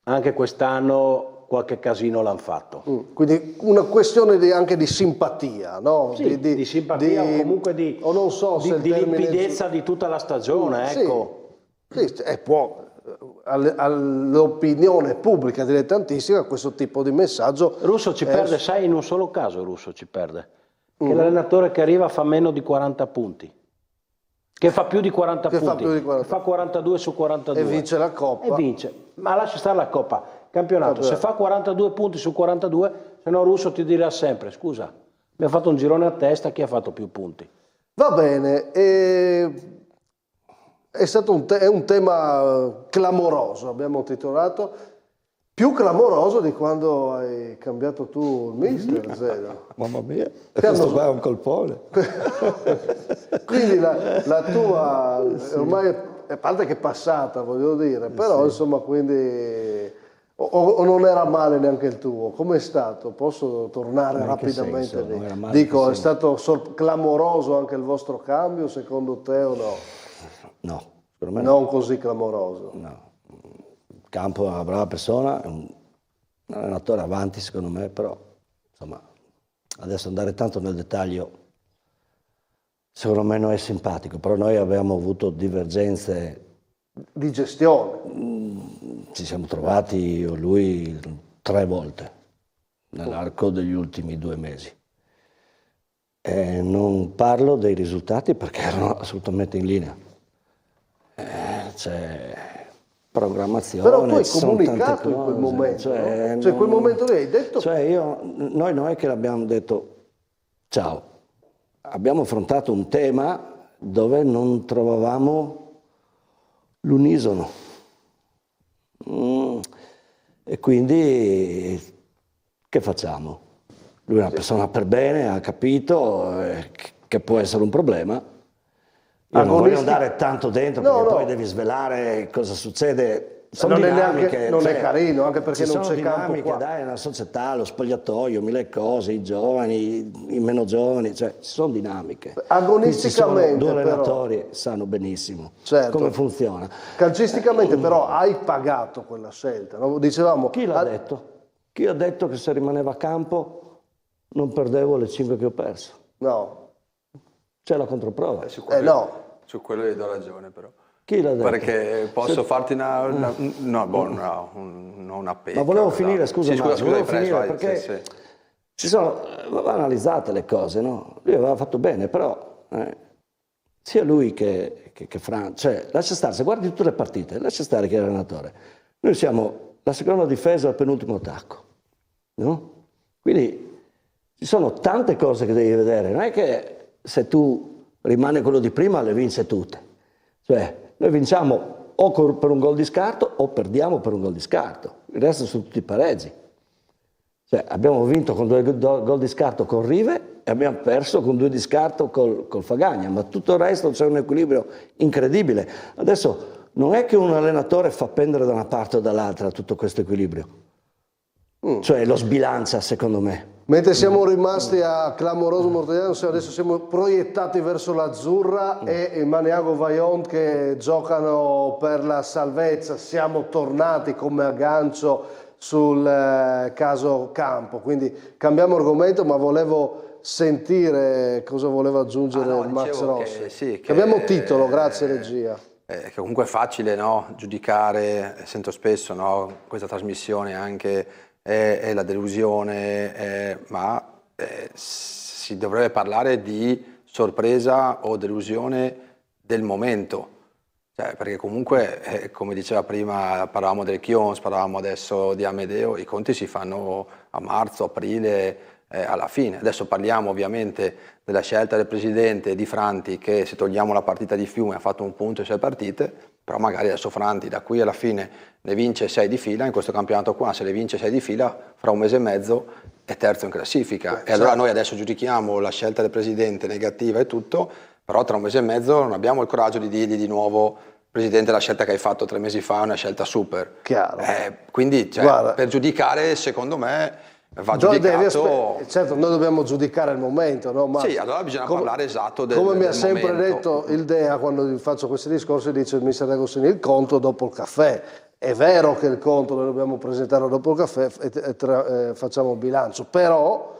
anche quest'anno qualche casino l'hanno fatto. Quindi una questione anche di simpatia, no? Sì, di simpatia o comunque di limpidezza di tutta la stagione, ecco. Sì, può all'opinione pubblica dilettantistica questo tipo di messaggio. Russo ci perde, sai, in un solo caso Russo ci perde, che l'allenatore che arriva fa meno di 40 punti. Che fa più di 40 punti, fa 42 su 42. E vince la Coppa. E vince, ma lascia stare la Coppa. Campionato, se fa 42 punti su 42, se no Russo ti dirà sempre, scusa, mi ha fatto un girone a testa, chi ha fatto più punti? Va bene, è un tema clamoroso, abbiamo titolato, più clamoroso di quando hai cambiato tu il mister, Zeno. Mamma mia, questo qua è un colpone. Quindi la tua, ormai, a parte che è passata, voglio dire, però insomma, quindi, o non era male neanche il tuo? Com'è stato? Posso tornare rapidamente lì? Dico, è stato clamoroso anche il vostro cambio, secondo te o no? No, per me non così clamoroso. No. Campo è una brava persona, è un allenatore avanti secondo me, però insomma adesso andare tanto nel dettaglio secondo me non è simpatico, però noi abbiamo avuto divergenze di gestione. Ci siamo trovati io e lui 3 volte nell'arco degli ultimi 2 mesi. Non parlo dei risultati perché erano assolutamente in linea. C'è programmazione. Però tu hai comunicato in quel momento, cioè quel momento lì hai detto... Noi non è che l'abbiamo detto ciao, abbiamo affrontato un tema dove non trovavamo l'unisono e quindi che facciamo? Lui è una persona per bene, ha capito che può essere un problema. Io non voglio andare tanto dentro perché poi devi svelare cosa succede. Sono dinamiche, non è carino, anche perché non c'è campo qua. Dai, una società, lo spogliatoio, 1000 cose, i giovani, i meno giovani, cioè ci sono dinamiche. Agonisticamente, due allenatori sanno benissimo come funziona. Calcisticamente però hai pagato quella scelta, no? Dicevamo... Chi l'ha detto? Chi ha detto che se rimaneva a campo non perdevo le 5 che ho perso? No. C'è la controprova. Su quello gli do ragione però. Chi l'ha detto? Perché posso farti non una pecca. Ma volevo finire, scusa, volevo finire perché sì. vanno analizzate le cose, no? Lui aveva fatto bene, però sia lui che Franz, cioè lascia stare, se guardi tutte le partite, lascia stare chi è l'allenatore. Noi siamo la seconda difesa al penultimo attacco, no? Quindi ci sono tante cose che devi vedere, non è che se tu rimani quello di prima le vince tutte. Cioè, noi vinciamo o per un gol di scarto o perdiamo per un gol di scarto, il resto sono tutti pareggi. Cioè, abbiamo vinto con 2 gol di scarto con Rive e abbiamo perso con 2 di scarto col Fagagna, ma tutto il resto c'è un equilibrio incredibile. Adesso non è che un allenatore fa pendere da una parte o dall'altra tutto questo equilibrio, cioè lo sbilancia secondo me. Mentre siamo rimasti a clamoroso Mortagliano, adesso siamo proiettati verso l'Azzurra e il Maniago Vaillant che giocano per la salvezza. Siamo tornati come aggancio sul caso Campo, quindi cambiamo argomento, ma volevo sentire cosa voleva aggiungere Max Rossi. Cambiamo titolo, grazie regia. Che comunque è facile, no? Giudicare, sento spesso, no? Questa trasmissione anche è la delusione, ma si dovrebbe parlare di sorpresa o delusione del momento, cioè, perché comunque come diceva prima, parlavamo del Chions, parlavamo adesso di Amedeo, i conti si fanno a marzo, aprile, alla fine. Adesso parliamo ovviamente della scelta del presidente di Franti, che se togliamo la partita di Fiume ha fatto 1 punto in 6 partite, però magari adesso Franti da qui alla fine ne vince 6 di fila in questo campionato qua, se ne vince 6 di fila fra 1 mese e mezzo è terzo in classifica. E allora noi adesso giudichiamo la scelta del presidente negativa e tutto, però tra 1 mese e mezzo non abbiamo il coraggio di dirgli di nuovo: presidente, la scelta che hai fatto 3 mesi fa è una scelta super. Chiaro. Quindi per giudicare, secondo me, va giudicato. Certo, noi dobbiamo giudicare il momento, no? Ma sì, allora bisogna parlare esatto del come mi ha del sempre momento. detto il Dea quando gli faccio questi discorsi, dice il mister Agostini: il conto dopo il caffè. È vero che il conto lo dobbiamo presentare dopo il caffè e facciamo il bilancio, però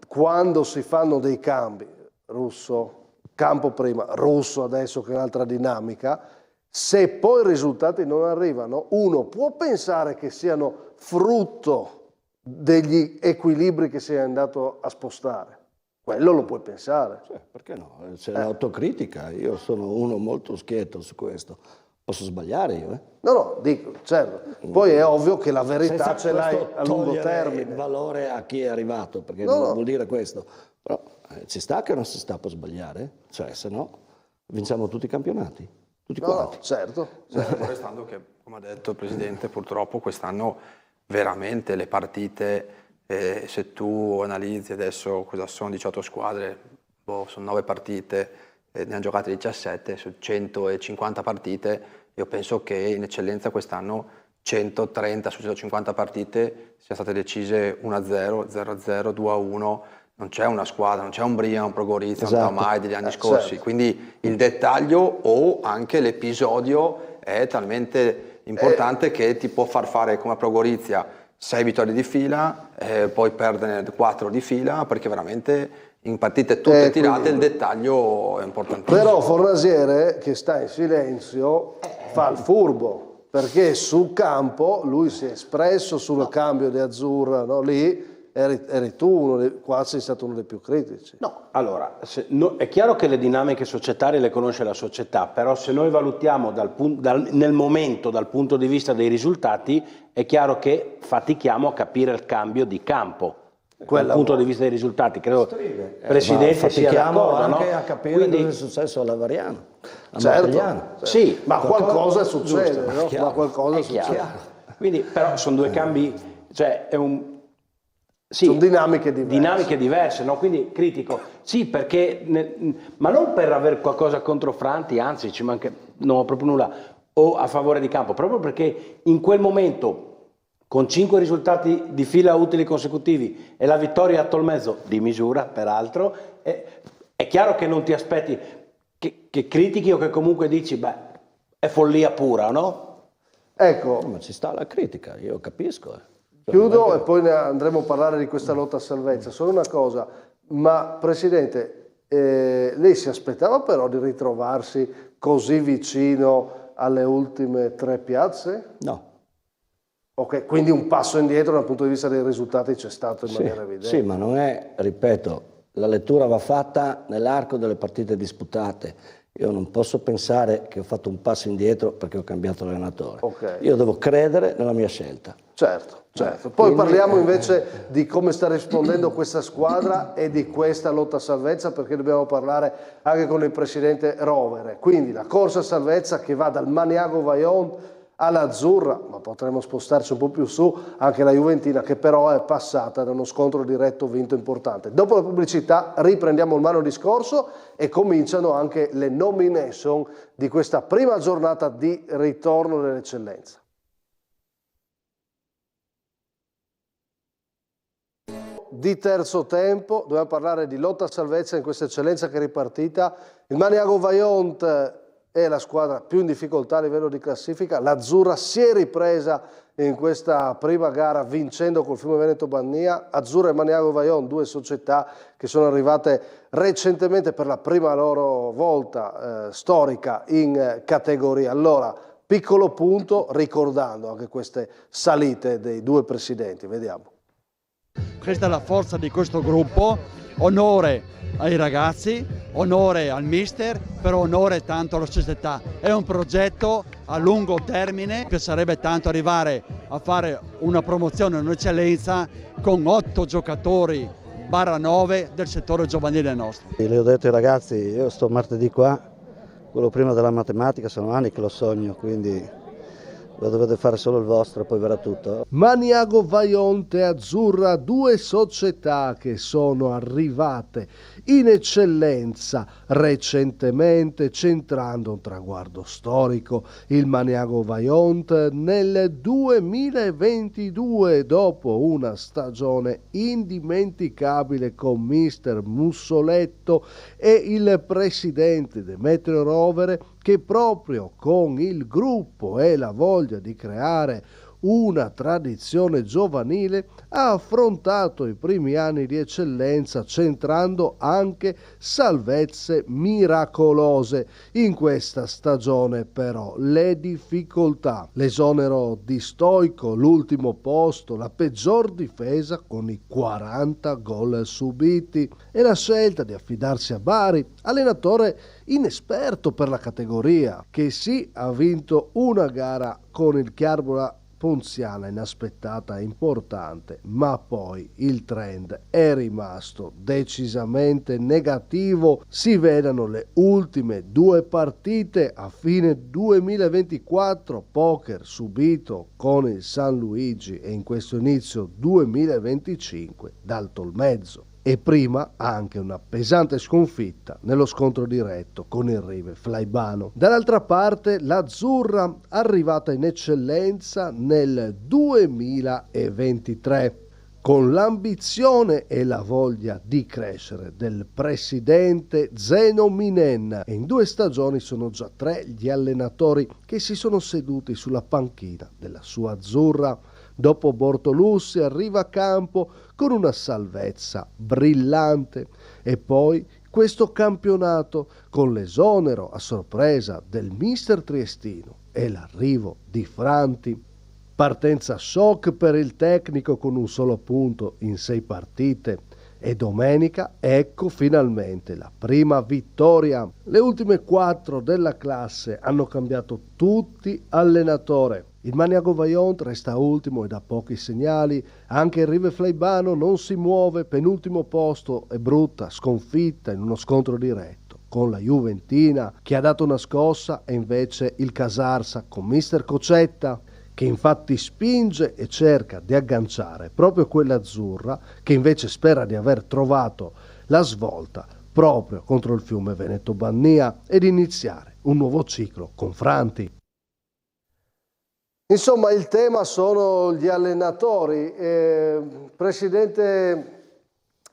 quando si fanno dei cambi, Russo, Campo prima, Russo adesso che è un'altra dinamica, se poi i risultati non arrivano, uno può pensare che siano frutto degli equilibri che si è andato a spostare. Quello lo puoi pensare. Perché no? C'è l'autocritica, io sono uno molto schietto su questo. Posso sbagliare io, No, dico, certo. Poi è ovvio che la verità senza ce l'hai a lungo togliere termine. il valore a chi è arrivato, perché non vuol dire questo. Però ci sta che non si sta per sbagliare, cioè se no vinciamo tutti i campionati, tutti quanti. No, certo. Restando che, come ha detto il Presidente, purtroppo quest'anno veramente le partite, se tu analizzi adesso cosa sono 18 squadre, sono 9 partite, ne hanno giocate 17 su 150 partite, io penso che in eccellenza quest'anno 130 su 150 partite siano state decise 1-0, 0-0, 2-1, non c'è una squadra, non c'è un Brian, un Pro Gorizia, un Tamai degli anni scorsi, certo. Quindi il dettaglio o anche l'episodio è talmente importante che ti può far fare come Pro Gorizia 6 vittorie di fila, poi perdere 4 di fila, perché veramente in partite tutte tirate il dettaglio è importantissimo. Però Fornasiere, che sta in silenzio, fa il furbo, perché sul campo lui si è espresso sul cambio di Azzurra, no? Lì eri tu, qua sei stato uno dei più critici. No, allora, è chiaro che le dinamiche societarie le conosce la società, però se noi valutiamo nel momento dal punto di vista dei risultati, è chiaro che fatichiamo a capire il cambio di campo. Dal punto di vista dei risultati, credo il Presidente sia d'accordo, anche no? a capire cosa è successo all'Avariano, a Certo. Martigliano. Sì, ma qualcosa succede, no? chiaro, Ma qualcosa succede. Quindi, però sono 2 cambi, cioè è sono dinamiche diverse. Dinamiche diverse, no? Quindi critico. Sì, perché, ma non per avere qualcosa contro Franti, anzi ci manca, non ho proprio nulla, o a favore di Campo, proprio perché in quel momento, con 5 risultati di fila utili consecutivi e la vittoria a Tolmezzo, di misura peraltro, è chiaro che non ti aspetti che critichi o che comunque dici, beh, è follia pura, no? Ecco. Ma ci sta la critica, io capisco. Chiudo e poi ne andremo a parlare di questa lotta a salvezza. Solo una cosa, ma Presidente, lei si aspettava però di ritrovarsi così vicino alle ultime 3 piazze? No. Ok, quindi un passo indietro dal punto di vista dei risultati c'è stato in maniera evidente. Sì, ma non è, ripeto, la lettura va fatta nell'arco delle partite disputate. Io non posso pensare che ho fatto un passo indietro perché ho cambiato allenatore. Okay. Io devo credere nella mia scelta. Certo, certo. Poi parliamo invece di come sta rispondendo questa squadra e di questa lotta a salvezza, perché dobbiamo parlare anche con il presidente Rovere. Quindi la corsa a salvezza che va dal Maniago Vajont all'Azzurra, ma potremmo spostarci un po' più su, anche la Juventina, che però è passata da uno scontro diretto vinto importante. Dopo la pubblicità riprendiamo il mano discorso e cominciano anche le nomination di questa prima giornata di ritorno dell'eccellenza. Di terzo tempo, dobbiamo parlare di lotta a salvezza in questa eccellenza che è ripartita. Il Maniago Vajont è la squadra più in difficoltà a livello di classifica. L'Azzurra si è ripresa in questa prima gara vincendo col Fiume Veneto Bannia. Azzurra e Maniago Vajont, due società che sono arrivate recentemente per la prima loro volta storica in categoria. Allora, piccolo punto ricordando anche queste salite dei due presidenti, vediamo. Questa è la forza di questo gruppo, onore ai ragazzi, onore al mister, però onore tanto alla società. È un progetto a lungo termine, mi piacerebbe tanto arrivare a fare una promozione, un'eccellenza con 8 giocatori /9 del settore giovanile nostro. Le ho detto ai ragazzi, io sto martedì qua, quello prima della matematica, sono anni che lo sogno, quindi lo dovete fare solo il vostro, poi verrà tutto. Maniago Vajont e Azzurra, due società che sono arrivate in eccellenza recentemente, centrando un traguardo storico. Il Maniago Vajont nel 2022, dopo una stagione indimenticabile con mister Mussoletto e il presidente Demetrio Rovere, che proprio con il gruppo e la voglia di creare una tradizione giovanile ha affrontato i primi anni di eccellenza centrando anche salvezze miracolose. In questa stagione però le difficoltà, l'esonero di Stoico, l'ultimo posto, la peggior difesa con i 40 gol subiti e la scelta di affidarsi a Bari, allenatore inesperto per la categoria, che sì ha vinto una gara con il Chiarbola Ponziana inaspettata e importante, ma poi il trend è rimasto decisamente negativo. Si vedano le ultime due partite a fine 2024, poker subito con il San Luigi e in questo inizio 2025 dal Tolmezzo. E prima anche una pesante sconfitta nello scontro diretto con il Rive Flaibano. Dall'altra parte l'Azzurra, arrivata in eccellenza nel 2023, con l'ambizione e la voglia di crescere del presidente Zeno Minen. E in 2 stagioni sono già 3 gli allenatori che si sono seduti sulla panchina della sua Azzurra. Dopo Bortolussi arriva a campo con una salvezza brillante e poi questo campionato con l'esonero a sorpresa del mister triestino e l'arrivo di Franti. Partenza shock per il tecnico con un solo punto in 6 partite. E domenica ecco finalmente la prima vittoria. Le ultime 4 della classe hanno cambiato tutti allenatore. Il Maniago Vajont resta ultimo e dà pochi segnali, anche il Rive Flaibano non si muove, penultimo posto e brutta sconfitta in uno scontro diretto con la Juventina, che ha dato una scossa, e invece il Casarsa con mister Cocetta, che infatti spinge e cerca di agganciare proprio quella Azzurra, che invece spera di aver trovato la svolta proprio contro il Fiume Veneto Bannia ed iniziare un nuovo ciclo con Franti. Insomma, il tema sono gli allenatori. Presidente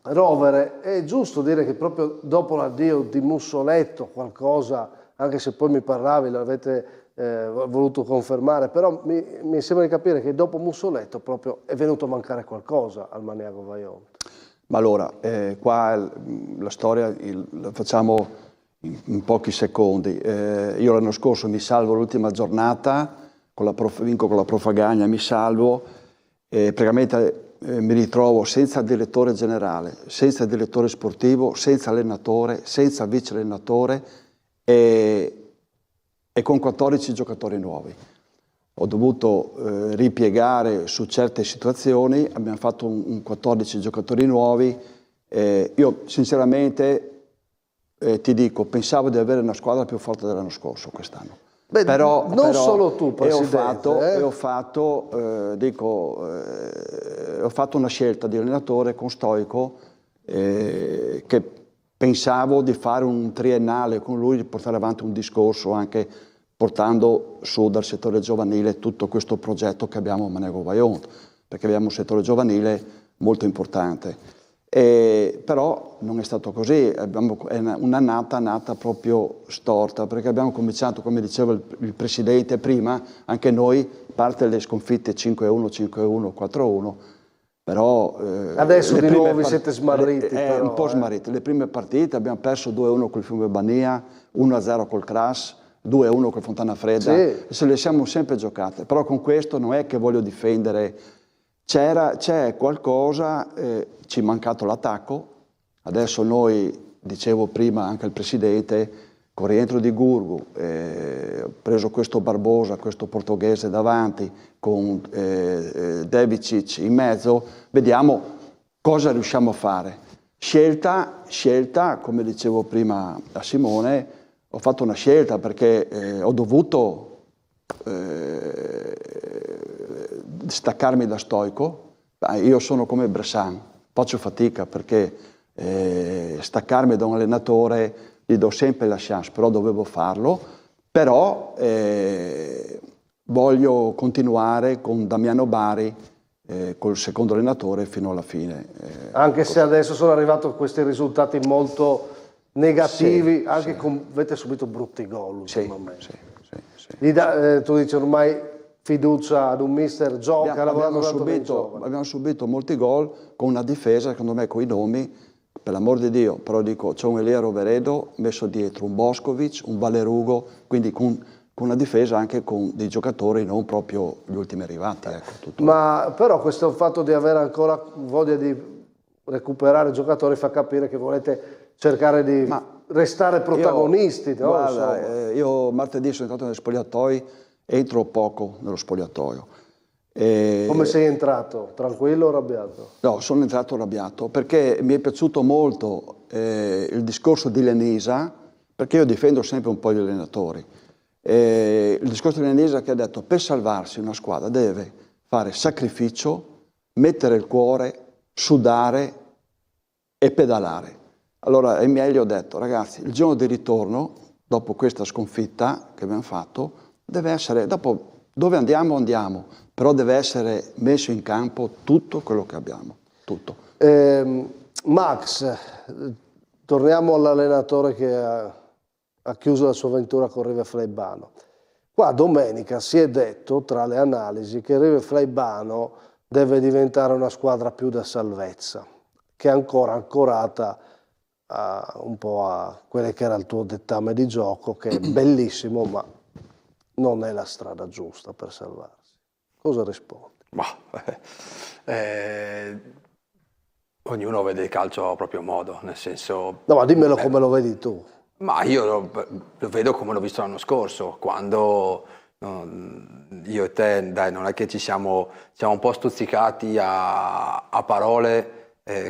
Rovere, è giusto dire che proprio dopo l'addio di Mussoletto qualcosa, anche se poi mi parlavi, l'avete voluto confermare, però mi sembra di capire che dopo Mussoletto proprio è venuto a mancare qualcosa al Maniago Vajont. Ma allora, qua la storia la facciamo in pochi secondi. Io l'anno scorso mi salvo l'ultima giornata, vinco con la Profagagna, mi salvo, praticamente mi ritrovo senza direttore generale, senza direttore sportivo, senza allenatore, senza vice allenatore e con 14 giocatori nuovi. Ho dovuto ripiegare su certe situazioni, abbiamo fatto un 14 giocatori nuovi. Io sinceramente ti dico, pensavo di avere una squadra più forte dell'anno scorso quest'anno. Beh, non solo tu, Presidente. Ho fatto una scelta di allenatore con Stoico che pensavo di fare un triennale con lui, di portare avanti un discorso anche portando su dal settore giovanile tutto questo progetto che abbiamo a Manego Vajont, perché abbiamo un settore giovanile molto importante. Però non è stato così, è un'annata nata proprio storta, perché abbiamo cominciato, come diceva il Presidente prima, anche noi, parte delle sconfitte 5-1, 5-1, 4-1, però... Adesso di nuovo vi siete smarriti. Un po' smarriti. Le prime partite abbiamo perso 2-1 col Fiume Bania, 1-0 col Cras, 2-1 col Fontana Fredda, e se le siamo sempre giocate. Però con questo non è che voglio difendere... C'è qualcosa, ci è mancato l'attacco, adesso noi, dicevo prima anche al Presidente, con il rientro di Gurgu, ho preso questo Barbosa, questo portoghese davanti, con Devicic in mezzo, vediamo cosa riusciamo a fare. Scelta, come dicevo prima a Simone, ho fatto una scelta perché ho dovuto staccarmi da Stoico. Io sono come Bressan, faccio fatica perché staccarmi da un allenatore gli do sempre la chance, però dovevo farlo, però voglio continuare con Damiano Bari col secondo allenatore fino alla fine. Anche se adesso sono arrivati questi risultati molto negativi, avete subito brutti gol ultimamente. Tu dici ormai fiducia ad un mister, gioca, abbiamo subito molti gol con una difesa, secondo me, con i nomi, per l'amor di Dio, però dico, c'è un Elia Roveredo messo dietro, un Boskovic, un Valerugo, quindi con una difesa anche con dei giocatori non proprio gli ultimi arrivati. Ecco, Ma però questo fatto di avere ancora voglia di recuperare giocatori fa capire che volete cercare di restare protagonisti. Io martedì sono entrato negli spogliatoi, entro poco nello spogliatoio. Come sei entrato? Tranquillo o arrabbiato? No, sono entrato arrabbiato perché mi è piaciuto molto il discorso di Lenisa, perché io difendo sempre un po' gli allenatori. Il discorso di Lenisa che ha detto per salvarsi una squadra deve fare sacrificio, mettere il cuore, sudare e pedalare. Allora ai miei gli ho detto, ragazzi, il giorno di ritorno, dopo questa sconfitta che abbiamo fatto, deve essere, dopo dove andiamo, però deve essere messo in campo tutto quello che abbiamo, tutto. Max, torniamo all'allenatore che ha chiuso la sua avventura con River Fleibano. Qua domenica si è detto, tra le analisi, che River Fleibano deve diventare una squadra più da salvezza, che è ancora ancorata un po' a quello che era il tuo dettame di gioco, che è bellissimo, ma non è la strada giusta per salvarsi. Cosa rispondi? Ognuno vede il calcio a proprio modo, nel senso... No, ma dimmelo come lo vedi tu. Ma io lo vedo come l'ho visto l'anno scorso, quando io e te, dai, non è che siamo un po' stuzzicati a parole,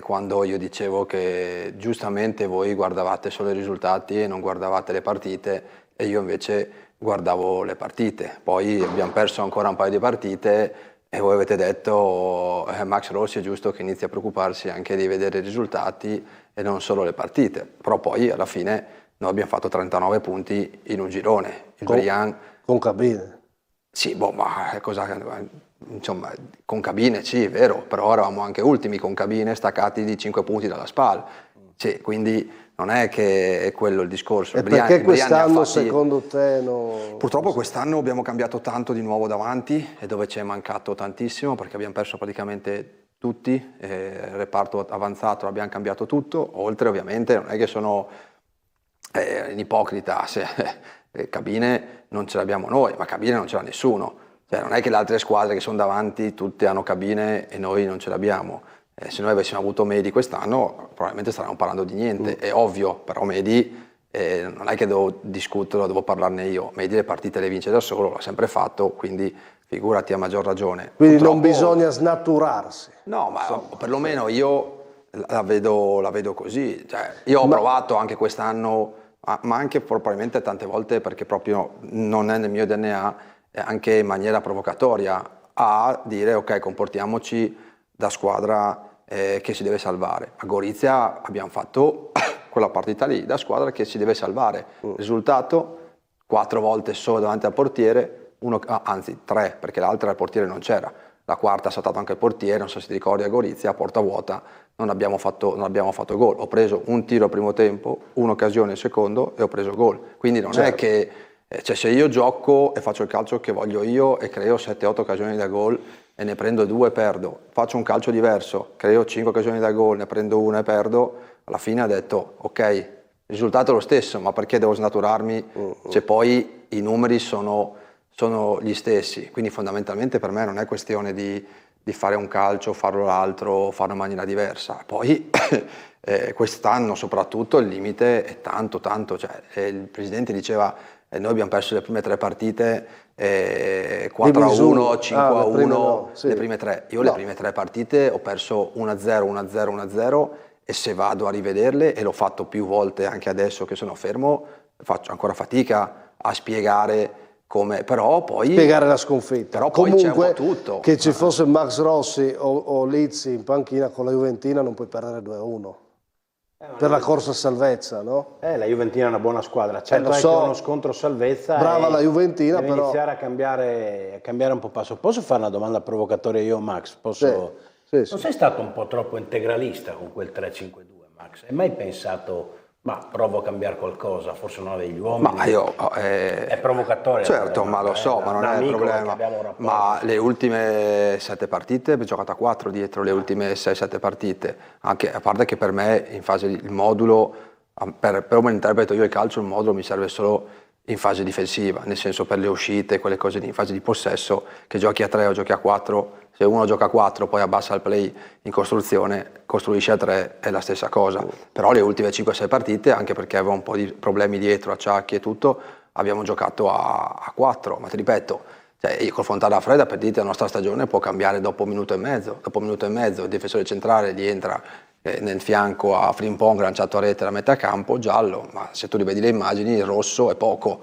quando io dicevo che giustamente voi guardavate solo i risultati e non guardavate le partite, e io invece guardavo le partite. Poi abbiamo perso ancora un paio di partite e voi avete detto Max Rossi è giusto che inizi a preoccuparsi anche di vedere i risultati e non solo le partite. Però poi alla fine noi abbiamo fatto 39 punti in un girone. Il Brian, con cabine. Sì, ma cosa... Insomma, con cabine sì, è vero, però eravamo anche ultimi con cabine, staccati di 5 punti dalla SPAL. Sì, quindi non è che è quello il discorso. E perché quest'anno secondo te no? Purtroppo quest'anno abbiamo cambiato tanto di nuovo davanti, e dove ci è mancato tantissimo, perché abbiamo perso praticamente tutti, il reparto avanzato l'abbiamo cambiato tutto, oltre ovviamente non è che sono un ipocrita, cabine non ce l'abbiamo noi, ma cabine non ce l'ha nessuno. Cioè, non è che le altre squadre che sono davanti tutte hanno cabine e noi non ce l'abbiamo. Se noi avessimo avuto Medi quest'anno probabilmente stavamo parlando di niente, è ovvio, però Medi non è che devo discuterlo, devo parlarne io. Medi le partite le vince da solo, l'ha sempre fatto, quindi figurati a maggior ragione. Quindi non bisogna snaturarsi. No, ma perlomeno io la vedo così. Cioè, io ho provato anche quest'anno, ma anche probabilmente tante volte perché proprio non è nel mio DNA, anche in maniera provocatoria, a dire ok, comportiamoci da squadra che si deve salvare. A Gorizia abbiamo fatto quella partita lì, da squadra che si deve salvare. Risultato, 4 volte solo davanti al portiere, anzi 3, perché l'altra al portiere non c'era. La quarta ha saltato anche il portiere, non so se ti ricordi, a Gorizia, a porta vuota, non abbiamo fatto gol. Ho preso un tiro al primo tempo, un'occasione al secondo e ho preso gol. Quindi non è che, cioè, se io gioco e faccio il calcio che voglio io e creo 7-8 occasioni da gol e ne prendo 2 e perdo, faccio un calcio diverso, creo 5 occasioni da gol, ne prendo 1 e perdo, alla fine ha detto ok, il risultato è lo stesso, ma perché devo snaturarmi se poi i numeri sono gli stessi? Quindi fondamentalmente per me non è questione di fare un calcio, farlo l'altro, farlo in maniera diversa. Poi quest'anno soprattutto il limite è tanto, cioè, il presidente diceva noi abbiamo perso le prime 3 partite 4-1, 5-1, le prime 3. Io le prime 3 partite ho perso 1-0, 1-0, 1-0 e se vado a rivederle, e l'ho fatto più volte anche adesso che sono fermo, faccio ancora fatica a spiegare come, però poi spiegare la sconfitta. Però poi comunque c'è un po' tutto. Che ci fosse Max Rossi o Lizzi in panchina con la Juventina non puoi perdere 2-1 per la corsa a salvezza, no? La Juventina è una buona squadra, certo, è che uno scontro salvezza, brava la Juventina, deve però iniziare a cambiare un po' passo. Posso fare una domanda provocatoria io, Max? Posso? Sì. Non sei stato un po' troppo integralista con quel 3-5-2, Max? Hai mai pensato, ma provo a cambiare qualcosa, forse non avevi gli uomini? Ma io è provocatoria. certo, ma lo so, ma non è il problema. Ma le ultime 7 partite ho giocato a 4 dietro, le ultime 6-7 partite, anche a parte che per me in fase il modulo, per come interpreto io il calcio, il modulo mi serve solo in fase difensiva, nel senso per le uscite, quelle cose lì, in fase di possesso, che giochi a 3 o giochi a 4, se uno gioca a 4 poi abbassa il play in costruzione, costruisce a 3, è la stessa cosa. Però le ultime 5-6 partite, anche perché avevo un po' di problemi dietro, acciacchi e tutto, abbiamo giocato a 4, ma ti ripeto, cioè, confrontare a fredda, per dirti la nostra stagione può cambiare dopo un minuto e mezzo, il difensore centrale gli entra nel fianco a Frimpong, lanciato a rete, la mette a campo, giallo, ma se tu rivedi le immagini il rosso è poco,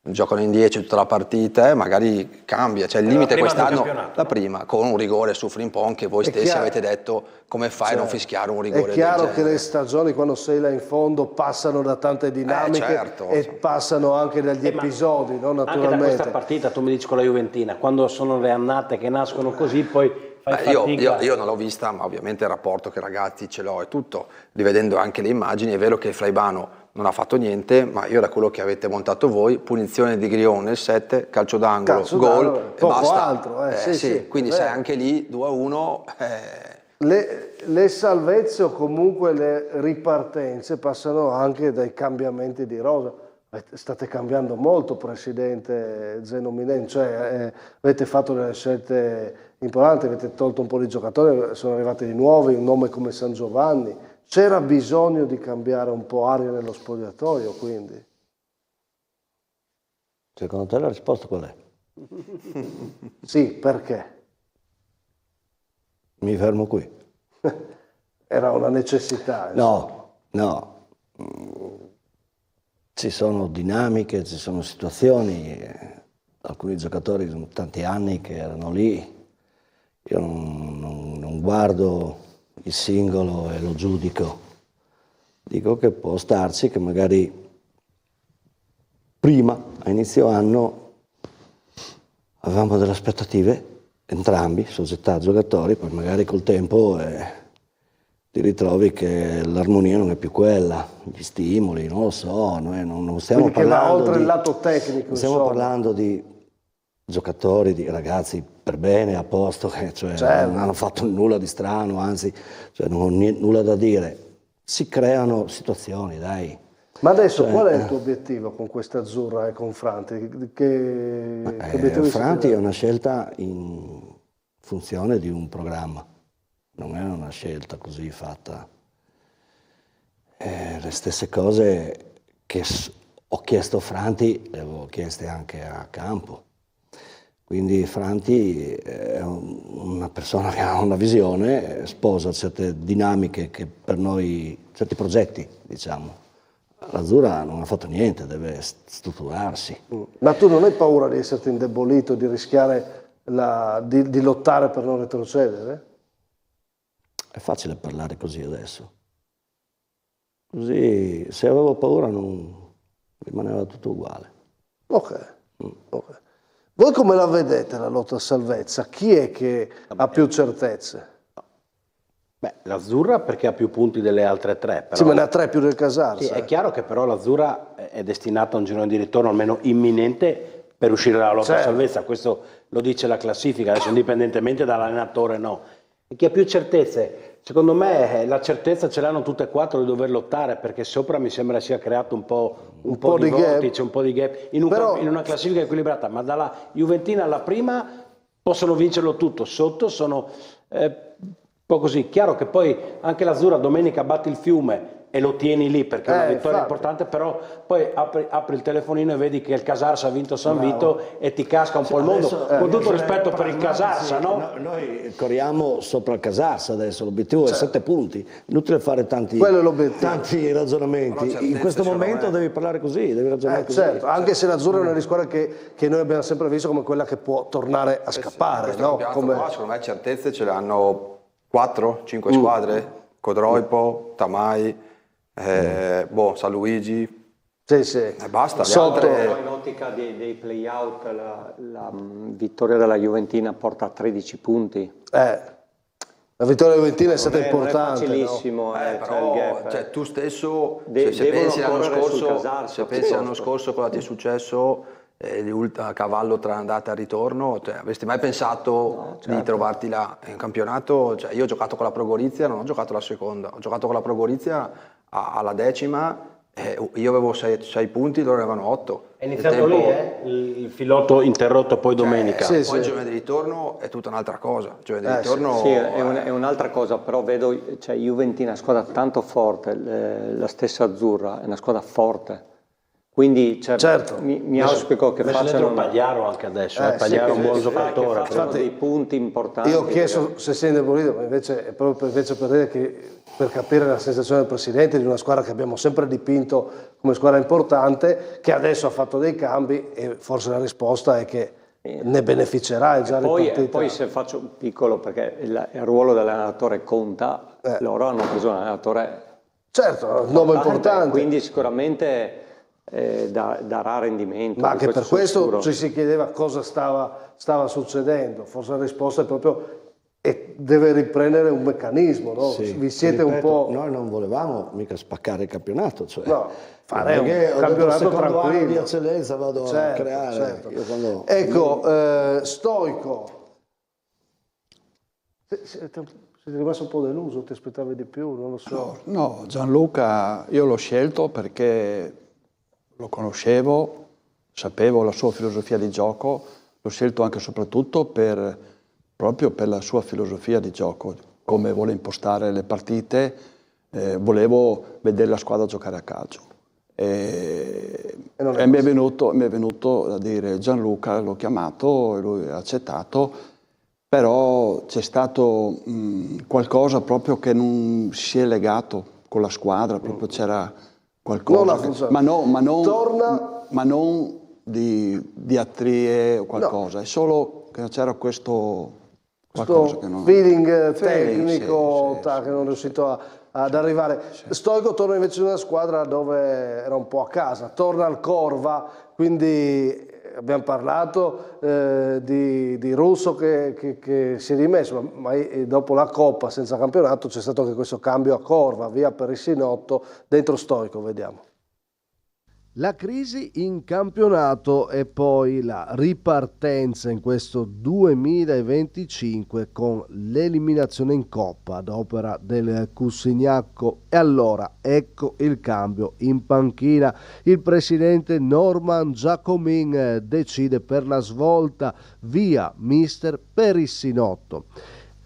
giocano in 10 tutta la partita e magari cambia, cioè il limite quest'anno, la prima, con un rigore su Frimpong che voi stessi avete detto come fai a non fischiare un rigore. È chiaro che le stagioni quando sei là in fondo passano da tante dinamiche e passano anche dagli episodi, no? Naturalmente. Anche da questa partita, tu mi dici con la Juventina, quando sono le annate che nascono così poi io non l'ho vista, ma ovviamente il rapporto che ragazzi ce l'ho e tutto, rivedendo anche le immagini, è vero che il Flaibano non ha fatto niente, ma io da quello che avete montato voi, punizione di Grion nel 7, calcio d'angolo, gol e basta. Altro, quindi sai anche lì 2-1. Le salvezze o comunque le ripartenze passano anche dai cambiamenti di rosa. State cambiando molto, presidente Zeno Minenni, cioè avete fatto delle scelte importanti, avete tolto un po' di giocatori, sono arrivati di nuovi, un nome come San Giovanni. C'era bisogno di cambiare un po' aria nello spogliatoio, quindi? Secondo te la risposta qual è? Sì, perché? Mi fermo qui. Era una necessità. No. Ci sono dinamiche, ci sono situazioni, alcuni giocatori sono tanti anni che erano lì, io non guardo il singolo e lo giudico, dico che può starci che magari prima, a inizio anno, avevamo delle aspettative, entrambi, società, giocatori, poi magari col tempo ti ritrovi che l'armonia non è più quella, gli stimoli, non lo so, noi non stiamo parlando oltre il lato tecnico. Non stiamo parlando di giocatori, di ragazzi per bene, a posto, che non hanno fatto nulla di strano, anzi, non ho nulla da dire. Si creano situazioni, dai. Ma adesso qual è il tuo obiettivo con questa azzurra e con Franti? Che obiettivo Franti è una scelta in funzione di un programma, non è una scelta così fatta. Le stesse cose che ho chiesto a Franti le avevo chieste anche a Campo. Quindi Franti è una persona che ha una visione, sposa certe dinamiche che per noi, certi progetti, diciamo. L'Azzurra non ha fatto niente, deve strutturarsi. Ma tu non hai paura di esserti indebolito, di rischiare di lottare per non retrocedere? È facile parlare così adesso. Così, se avevo paura non rimaneva tutto uguale. Ok. Voi come la vedete la lotta a salvezza? Chi è che ha più certezze? Beh, l'Azzurra perché ha più punti delle altre tre. Però... Sì, ma ne ha 3 più del Casarsa. Sì, è chiaro che però l'Azzurra è destinata a un girone di ritorno almeno imminente per uscire dalla lotta a salvezza. Questo lo dice la classifica, adesso indipendentemente dall'allenatore no. E chi ha più certezze? Secondo me la certezza ce l'hanno tutte e 4 di dover lottare, perché sopra mi sembra sia creato un po' di vortice, un po' di gap, in una classifica equilibrata, ma dalla Juventina alla prima possono vincerlo tutto, sotto sono un po' così. Chiaro che poi anche l'Azzurra domenica batte il Fiume e lo tieni lì perché è una vittoria importante, però poi apri il telefonino e vedi che il Casarsa ha vinto San Vito e ti casca un po' il mondo, con tutto rispetto per il Casarsa, no? Noi corriamo sopra il Casarsa adesso, l'obiettivo è 7 punti, inutile fare tanti ragionamenti. In questo momento devi parlare così, devi ragionare così. Certo, anche se l'Azzurra è una squadra che noi abbiamo sempre visto come quella che può tornare a scappare, no? Secondo me certezze ce le hanno 4-5 squadre, Codroipo, Tamai, San Luigi, basta. Sotto in ottica dei play-out la vittoria della Juventina porta a 13 punti. La vittoria juventina è stata importante. Non è facilissimo, però il gap. cioè, tu stesso, se pensi l'anno scorso cosa ti è successo, a cavallo tra andata e ritorno, cioè, avresti mai pensato di trovarti là in campionato? Cioè, io ho giocato con la Pro Gorizia, non ho giocato la seconda, ho giocato con la Pro Gorizia alla 10ª, io avevo 6 punti, loro ne avevano 8. È iniziato lì, il filotto interrotto poi domenica. Poi il giorno di ritorno è tutta un'altra cosa. Ritorno, è un'altra cosa, però vedo, Juventina è una squadra tanto forte, la stessa Azzurra è una squadra forte. Quindi mi auspico che facciano Pagliaro anche adesso, Pagliaro è un buon giocatore, che facciano dei punti importanti. Io ho chiesto se sei indebolito, ma invece è proprio per dire che per capire la sensazione del presidente di una squadra che abbiamo sempre dipinto come squadra importante, che adesso ha fatto dei cambi e forse la risposta è che ne beneficerà, è già ripartita. Poi se faccio un piccolo, perché il ruolo dell'allenatore conta, loro hanno preso un allenatore un nome importante. Quindi sicuramente darà rendimento. Ma anche per questo ci si chiedeva cosa stava succedendo, forse la risposta è proprio deve riprendere un meccanismo, no? Vi siete un po'... Noi non volevamo mica spaccare il campionato, fare un campionato tranquillo. Di eccellenza vado a creare. Ecco, Stoico, siete rimasto un po' deluso, ti aspettavi di più, non lo so. No, Gianluca io l'ho scelto perché lo conoscevo, sapevo la sua filosofia di gioco, l'ho scelto anche e soprattutto proprio per la sua filosofia di gioco, come vuole impostare le partite, volevo vedere la squadra giocare a calcio. E mi è venuto da dire Gianluca, l'ho chiamato e lui ha accettato, però c'è stato qualcosa proprio che non si è legato con la squadra, proprio c'era qualcosa, ma non di diatrie o qualcosa, è solo che c'era questo feeling tecnico che non è riuscito ad arrivare. Stoico torna invece in una squadra dove era un po' a casa, torna al Corva, quindi abbiamo parlato di Russo che si è rimesso, ma dopo la Coppa senza campionato c'è stato anche questo cambio a Corva, via per il Sinotto, dentro Stoico, vediamo. La crisi in campionato e poi la ripartenza in questo 2025 con l'eliminazione in Coppa ad opera del Cussignacco. E allora ecco il cambio in panchina. Il presidente Norman Giacomin decide per la svolta via mister Perissinotto.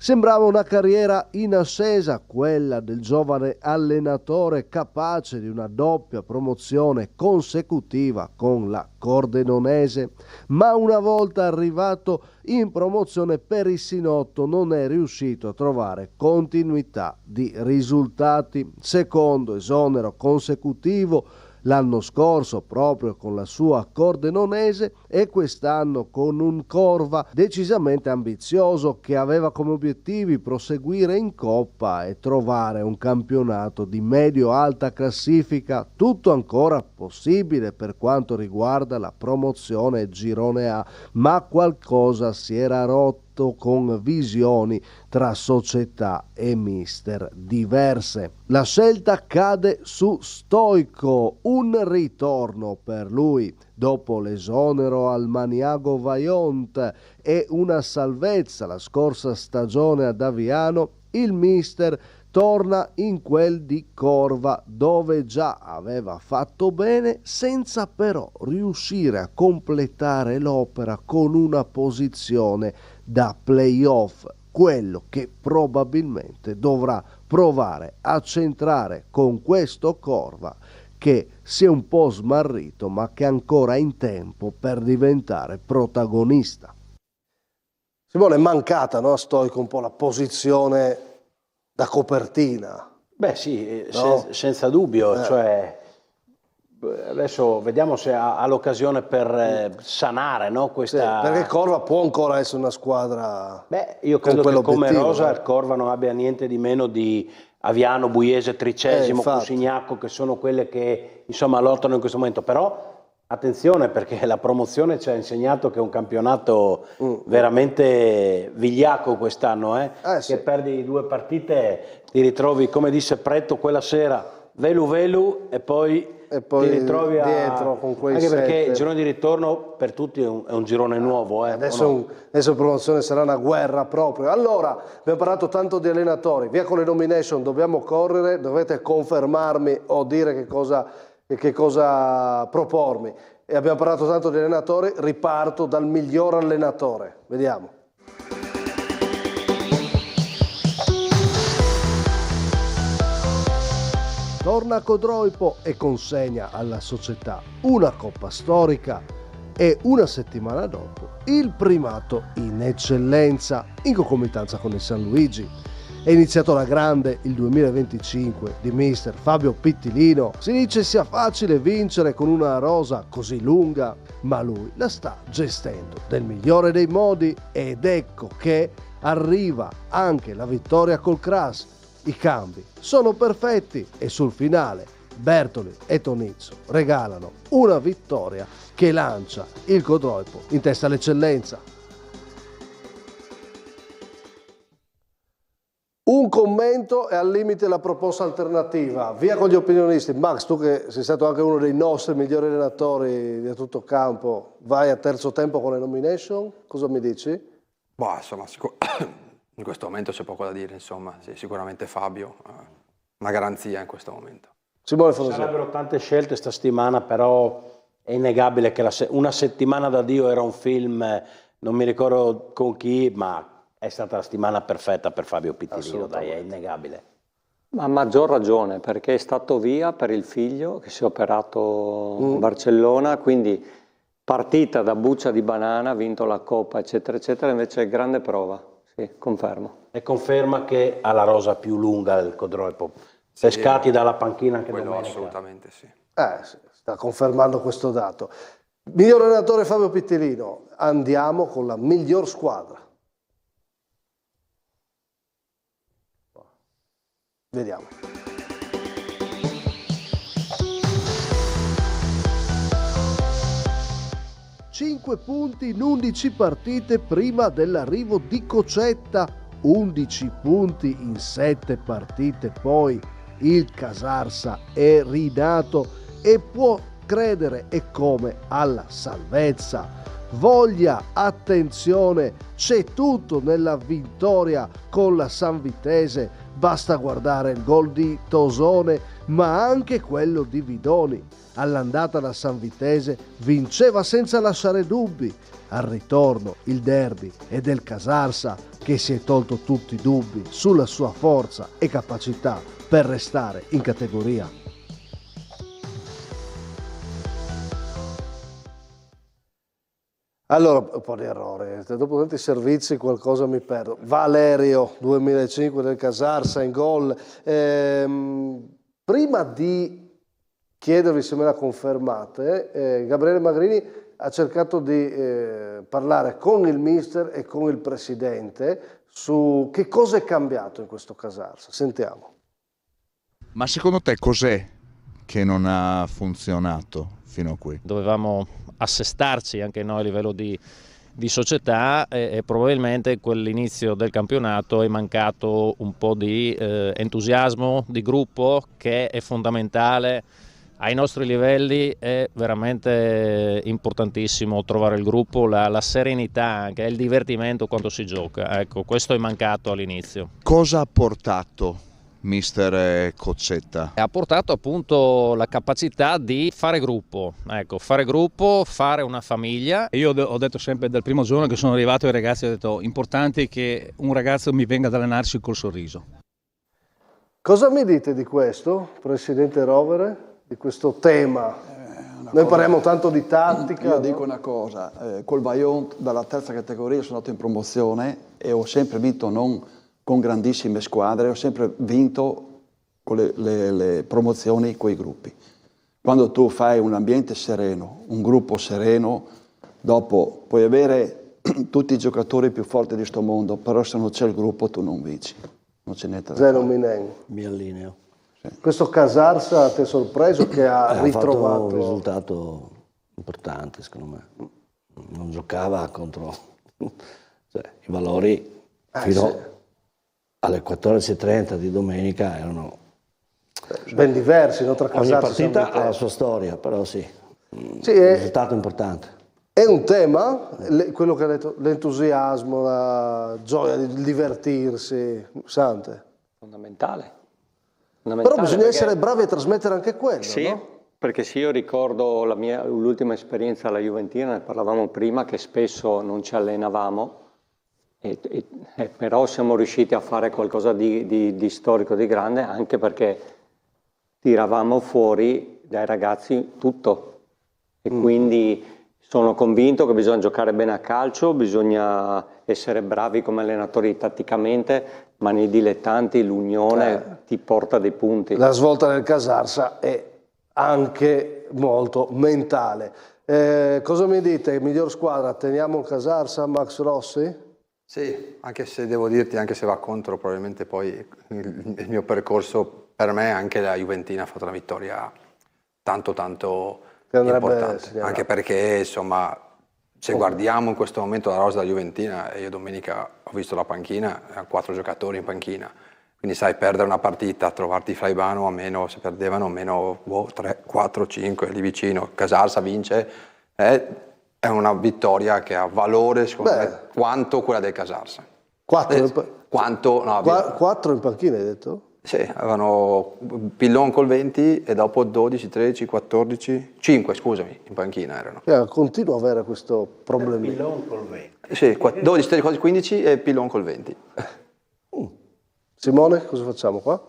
Sembrava una carriera in ascesa, quella del giovane allenatore capace di una doppia promozione consecutiva con la Cordenonese, ma una volta arrivato in promozione Perissinotto non è riuscito a trovare continuità di risultati. Secondo esonero consecutivo l'anno scorso proprio con la sua Cordenonese e quest'anno con un Corva decisamente ambizioso che aveva come obiettivi proseguire in Coppa e trovare un campionato di medio-alta classifica, tutto ancora possibile per quanto riguarda la promozione Girone A, ma qualcosa si era rotto con visioni tra società e mister diverse. La scelta cade su Stoico, un ritorno per lui dopo l'esonero al Maniago Vaillant e una salvezza la scorsa stagione ad Aviano. Il mister torna in quel di Corva dove già aveva fatto bene senza però riuscire a completare l'opera con una posizione da playoff, quello che probabilmente dovrà provare a centrare con questo Corva che si è un po' smarrito ma che è ancora in tempo per diventare protagonista. Simone, è mancata, no, a Stoico un po' la posizione da copertina. Beh sì, no? senza dubbio, cioè adesso vediamo se ha l'occasione per sanare, no, questa... Sì, perché Corva può ancora essere una squadra. Beh, io credo che come rosa il Corva non abbia niente di meno di Aviano, Buiese, Tricesimo, Cussignacco, che sono quelle che insomma lottano in questo momento, però attenzione perché la promozione ci ha insegnato che è un campionato veramente vigliacco quest'anno, sì. Che perdi 2 partite, ti ritrovi, come disse Pretto quella sera, velu e poi ti ritrovi dietro con quei anche 7. perché il girone di ritorno per tutti è un girone nuovo. Adesso in promozione sarà una guerra proprio. Allora, abbiamo parlato tanto di allenatori, via con le nomination, dobbiamo correre, dovete confermarmi o dire che cosa propormi. E abbiamo parlato tanto di allenatori, riparto dal miglior allenatore. Vediamo. Torna a Codroipo e consegna alla società una coppa storica e una settimana dopo il primato in eccellenza in concomitanza con il San Luigi. È iniziato alla grande il 2025 di mister Fabio Pittilino. Si dice sia facile vincere con una rosa così lunga, ma lui la sta gestendo nel migliore dei modi ed ecco che arriva anche la vittoria col Cras. I cambi sono perfetti e sul finale Bertoli e Tonizzo regalano una vittoria che lancia il Codroipo in testa all'eccellenza. Un commento e al limite la proposta alternativa. Via con gli opinionisti. Max, tu che sei stato anche uno dei nostri migliori allenatori di tutto campo, vai a terzo tempo con le nomination? Cosa mi dici? Boh, insomma, in questo momento c'è poco da dire, insomma, sì, sicuramente Fabio, una garanzia in questo momento. Simone Ci sarebbero tante scelte sta settimana, però è innegabile che una settimana da Dio era un film, non mi ricordo con chi, ma è stata la settimana perfetta per Fabio Pittilino, dai, è innegabile. Ma a maggior ragione, perché è stato via per il figlio che si è operato a Barcellona, quindi partita da buccia di banana, ha vinto la Coppa, eccetera, eccetera, invece è grande prova. Sì, confermo. E conferma che ha la rosa più lunga del Codroipo. Pescati dalla panchina anche domenica. Assolutamente sì. Sì, sta confermando questo dato. Miglior allenatore Fabio Pittilino, andiamo con la miglior squadra. Vediamo. Cinque punti in 11 partite prima dell'arrivo di Cocetta, 11 punti in 7 partite poi il Casarsa è rinato e può credere e come alla salvezza. Voglia, attenzione, c'è tutto nella vittoria con la Sanvitese, basta guardare il gol di Tosone ma anche quello di Vidoni. All'andata la Sanvitese vinceva senza lasciare dubbi, al ritorno il derby è del Casarsa che si è tolto tutti i dubbi sulla sua forza e capacità per restare in categoria. Allora, un po' di errore, dopo tanti servizi qualcosa mi perdo. Valerio, 2005 del Casarsa in gol. Prima di chiedervi se me la confermate, Gabriele Magrini ha cercato di parlare con il mister e con il presidente su che cosa è cambiato in questo Casarsa. Sentiamo. Ma secondo te cos'è che non ha funzionato fino a qui? Dovevamo assestarci anche noi a livello di società e probabilmente quell'inizio del campionato è mancato un po' di entusiasmo di gruppo, che è fondamentale ai nostri livelli. È veramente importantissimo trovare il gruppo, la serenità, anche il divertimento quando si gioca. Ecco, questo è mancato all'inizio. Cosa ha portato mister Cozzetta? Ha portato appunto la capacità di fare gruppo, ecco, fare una famiglia. Io ho detto sempre dal primo giorno che sono arrivato ai ragazzi, ho detto importante che un ragazzo mi venga ad allenarsi col sorriso. Cosa mi dite di questo, Presidente Rovere, di questo tema? Noi parliamo tanto di tattica. Io dico una cosa, col Vajont dalla terza categoria sono andato in promozione e ho sempre vinto non con grandissime squadre, ho sempre vinto con le promozioni con i gruppi. Quando tu fai un ambiente sereno, un gruppo sereno, dopo puoi avere tutti i giocatori più forti di sto mondo, però se non c'è il gruppo tu non vinci. Non c'è niente da fare. Zeno Minen. Mi allineo. Sì. Questo Casarsa ti è sorpreso che ha ritrovato un risultato importante, secondo me. Non giocava contro cioè, i valori fino alle 14:30 di domenica erano ben diversi, no? Tra Casarsa ogni partita ha la sua storia, però sì, un risultato importante. È un tema, quello che ha detto, l'entusiasmo, la gioia di divertirsi, Sante. Fondamentale. Però bisogna essere bravi a trasmettere anche quello, sì, no? Perché sì, io ricordo l'ultima esperienza alla Juventina, ne parlavamo prima, che spesso non ci allenavamo, però siamo riusciti a fare qualcosa di storico, di grande, anche perché tiravamo fuori dai ragazzi tutto. E quindi sono convinto che bisogna giocare bene a calcio, bisogna essere bravi come allenatori tatticamente, ma nei dilettanti l'unione ti porta dei punti. La svolta del Casarsa è anche molto mentale. Cosa mi dite? Miglior squadra, teniamo il Casarsa, Max Rossi? Sì, anche se devo dirti, anche se va contro probabilmente poi il mio percorso, per me anche la Juventina ha fatto una vittoria tanto importante, anche perché insomma se guardiamo in questo momento la rosa della Juventina, e io domenica ho visto la panchina, 4 giocatori in panchina, quindi sai, perdere una partita, trovarti Fraibano a meno, se perdevano a meno 3, 4, 5 lì vicino, Casarsa vince, è una vittoria che ha valore secondo me quanto quella del Casarsa. 4 in panchina hai detto? Sì, avevano Pillon col 20 e dopo 12, 13, 14, 5 scusami, in panchina erano. Continuo a avere questo problema. Pillon col 20. Sì, 12, 13, 15 e Pillon col 20. Simone, cosa facciamo qua?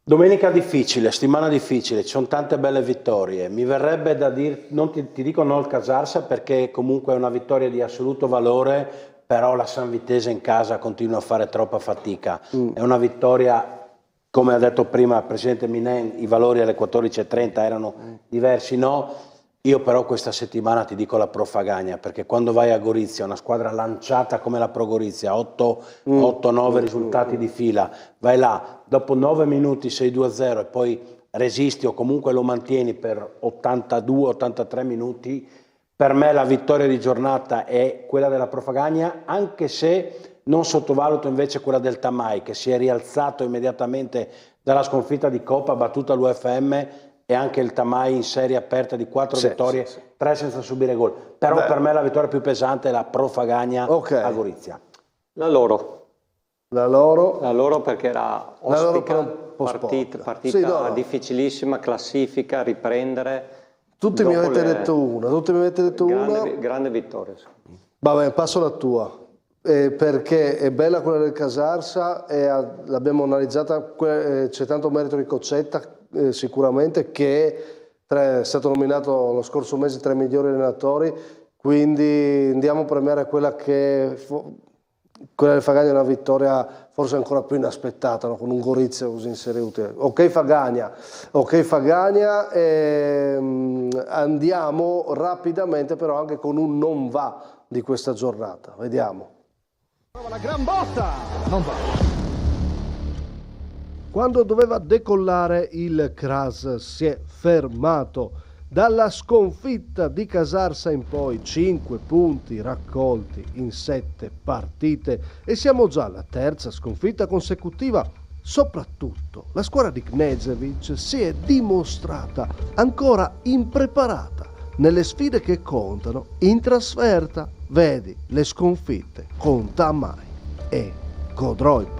Domenica difficile, settimana difficile, ci sono tante belle vittorie. Mi verrebbe da dire, non ti dico no al Casarsa perché comunque è una vittoria di assoluto valore, però la Sanvitese in casa continua a fare troppa fatica. È una vittoria, come ha detto prima il Presidente Minen, i valori alle 14:30 erano diversi, no? Io però questa settimana ti dico la Pro Fagagna, perché quando vai a Gorizia, una squadra lanciata come la Pro Gorizia, 8-9 risultati di fila, vai là, dopo 9 minuti sei 2-0 e poi resisti o comunque lo mantieni per 82-83 minuti, per me la vittoria di giornata è quella della Pro Fagagna, anche se non sottovaluto invece quella del Tamai, che si è rialzato immediatamente dalla sconfitta di Coppa, battuta l'UFM, e anche il Tamai in serie aperta di 4 vittorie, 3 senza subire gol. Però per me la vittoria più pesante è la Pro Fagagna a Gorizia. La loro perché era ostica, partita difficilissima, classifica, riprendere. Tutti mi avete detto una. Grande vittoria. Vabbè, passo alla tua, perché è bella quella del Casarsa e l'abbiamo analizzata, c'è tanto merito di Coccetta sicuramente, che è stato nominato lo scorso mese tra i migliori allenatori, quindi andiamo a premiare quella del Fagagna è una vittoria forse ancora più inaspettata, no? Con un Gorizia così in serie utile. Ok Fagagna, andiamo rapidamente però anche con un non va di questa giornata, vediamo. La gran botta, non va. Quando doveva decollare il CRAS si è fermato. Dalla sconfitta di Casarsa in poi 5 punti raccolti in 7 partite e siamo già alla terza sconfitta consecutiva. Soprattutto la squadra di Knežević si è dimostrata ancora impreparata nelle sfide che contano in trasferta. Vedi le sconfitte con Tamai e Godroip.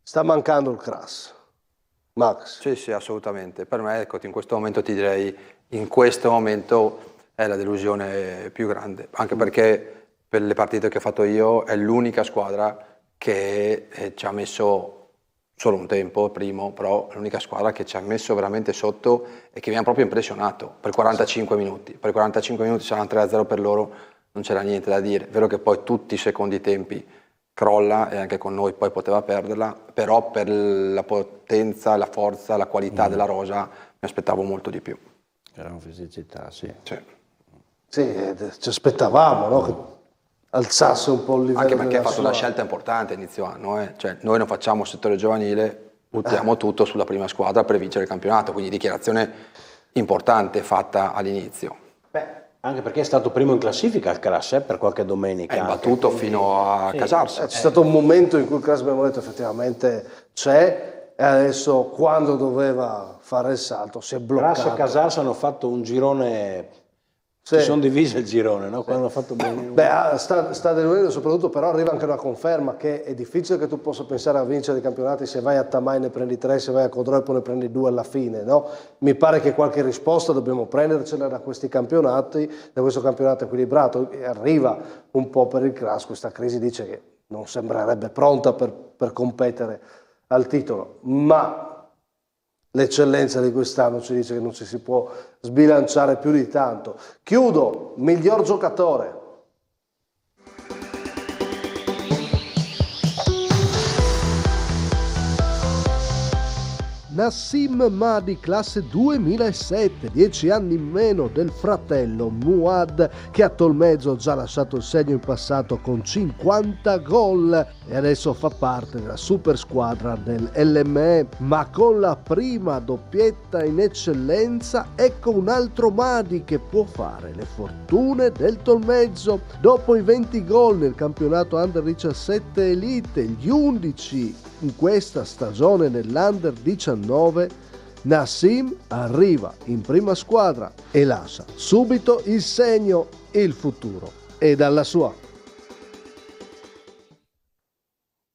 Sta mancando il CRAS. Max. Sì, assolutamente. Per me, ecco, in questo momento ti direi, in questo momento è la delusione più grande, anche perché per le partite che ho fatto io è l'unica squadra che ci ha messo solo un tempo, primo, però è l'unica squadra che ci ha messo veramente sotto e che mi ha proprio impressionato per 45 minuti. Per 45 minuti c'erano 3-0 per loro, non c'era niente da dire. È vero che poi tutti i secondi tempi crolla e anche con noi poi poteva perderla, però per la potenza, la forza, la qualità della rosa mi aspettavo molto di più. Era una fisicità, sì. Sì, ci aspettavamo, no? Che alzasse un po' il livello. Anche perché ha fatto una scelta importante a inizio anno, Cioè, noi non facciamo settore giovanile, buttiamo tutto sulla prima squadra per vincere il campionato, quindi dichiarazione importante fatta all'inizio. Anche perché è stato primo in classifica al CRAS per qualche domenica. È battuto fino a Casarsa. C'è stato un momento in cui il CRAS abbiamo detto effettivamente c'è, e adesso quando doveva fare il salto si è bloccato. CRAS e Casarsa hanno fatto un girone, si sono divise il girone, no? Quando hanno fatto bene. Sta deludendo soprattutto, però arriva anche una conferma che è difficile che tu possa pensare a vincere i campionati se vai a Tamai ne prendi 3, se vai a Godroip ne prendi 2 alla fine, no? Mi pare che qualche risposta dobbiamo prendercela da questi campionati, da questo campionato equilibrato, e arriva un po' per il CRAS, questa crisi dice che non sembrerebbe pronta per competere al titolo, ma l'eccellenza di quest'anno ci dice che non ci si può sbilanciare più di tanto. Chiudo, miglior giocatore. Nassim Madi, classe 2007, 10 anni in meno del fratello Muad, che a Tolmezzo ha già lasciato il segno in passato con 50 gol e adesso fa parte della super squadra del LME, ma con la prima doppietta in eccellenza ecco un altro Madi che può fare le fortune del Tolmezzo. Dopo i 20 gol nel campionato Under 17 Elite, gli 11 in questa stagione nell'Under 19, Nassim arriva in prima squadra e lascia subito il segno. Il futuro è dalla sua.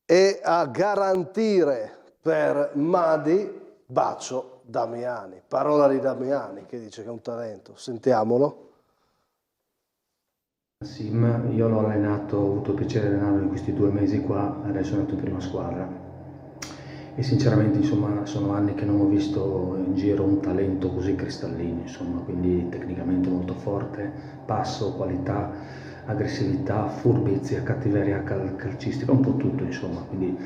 E a garantire per Madi Baccio Damiani. Parola di Damiani che dice che è un talento. Sentiamolo. Nassim, io l'ho allenato, ho avuto il piacere di allenarlo in questi 2 mesi qua, adesso è andato in prima squadra. E sinceramente insomma sono anni che non ho visto in giro un talento così cristallino, insomma, quindi tecnicamente molto forte, passo, qualità, aggressività, furbizia, cattiveria calcistica, un po' tutto insomma, quindi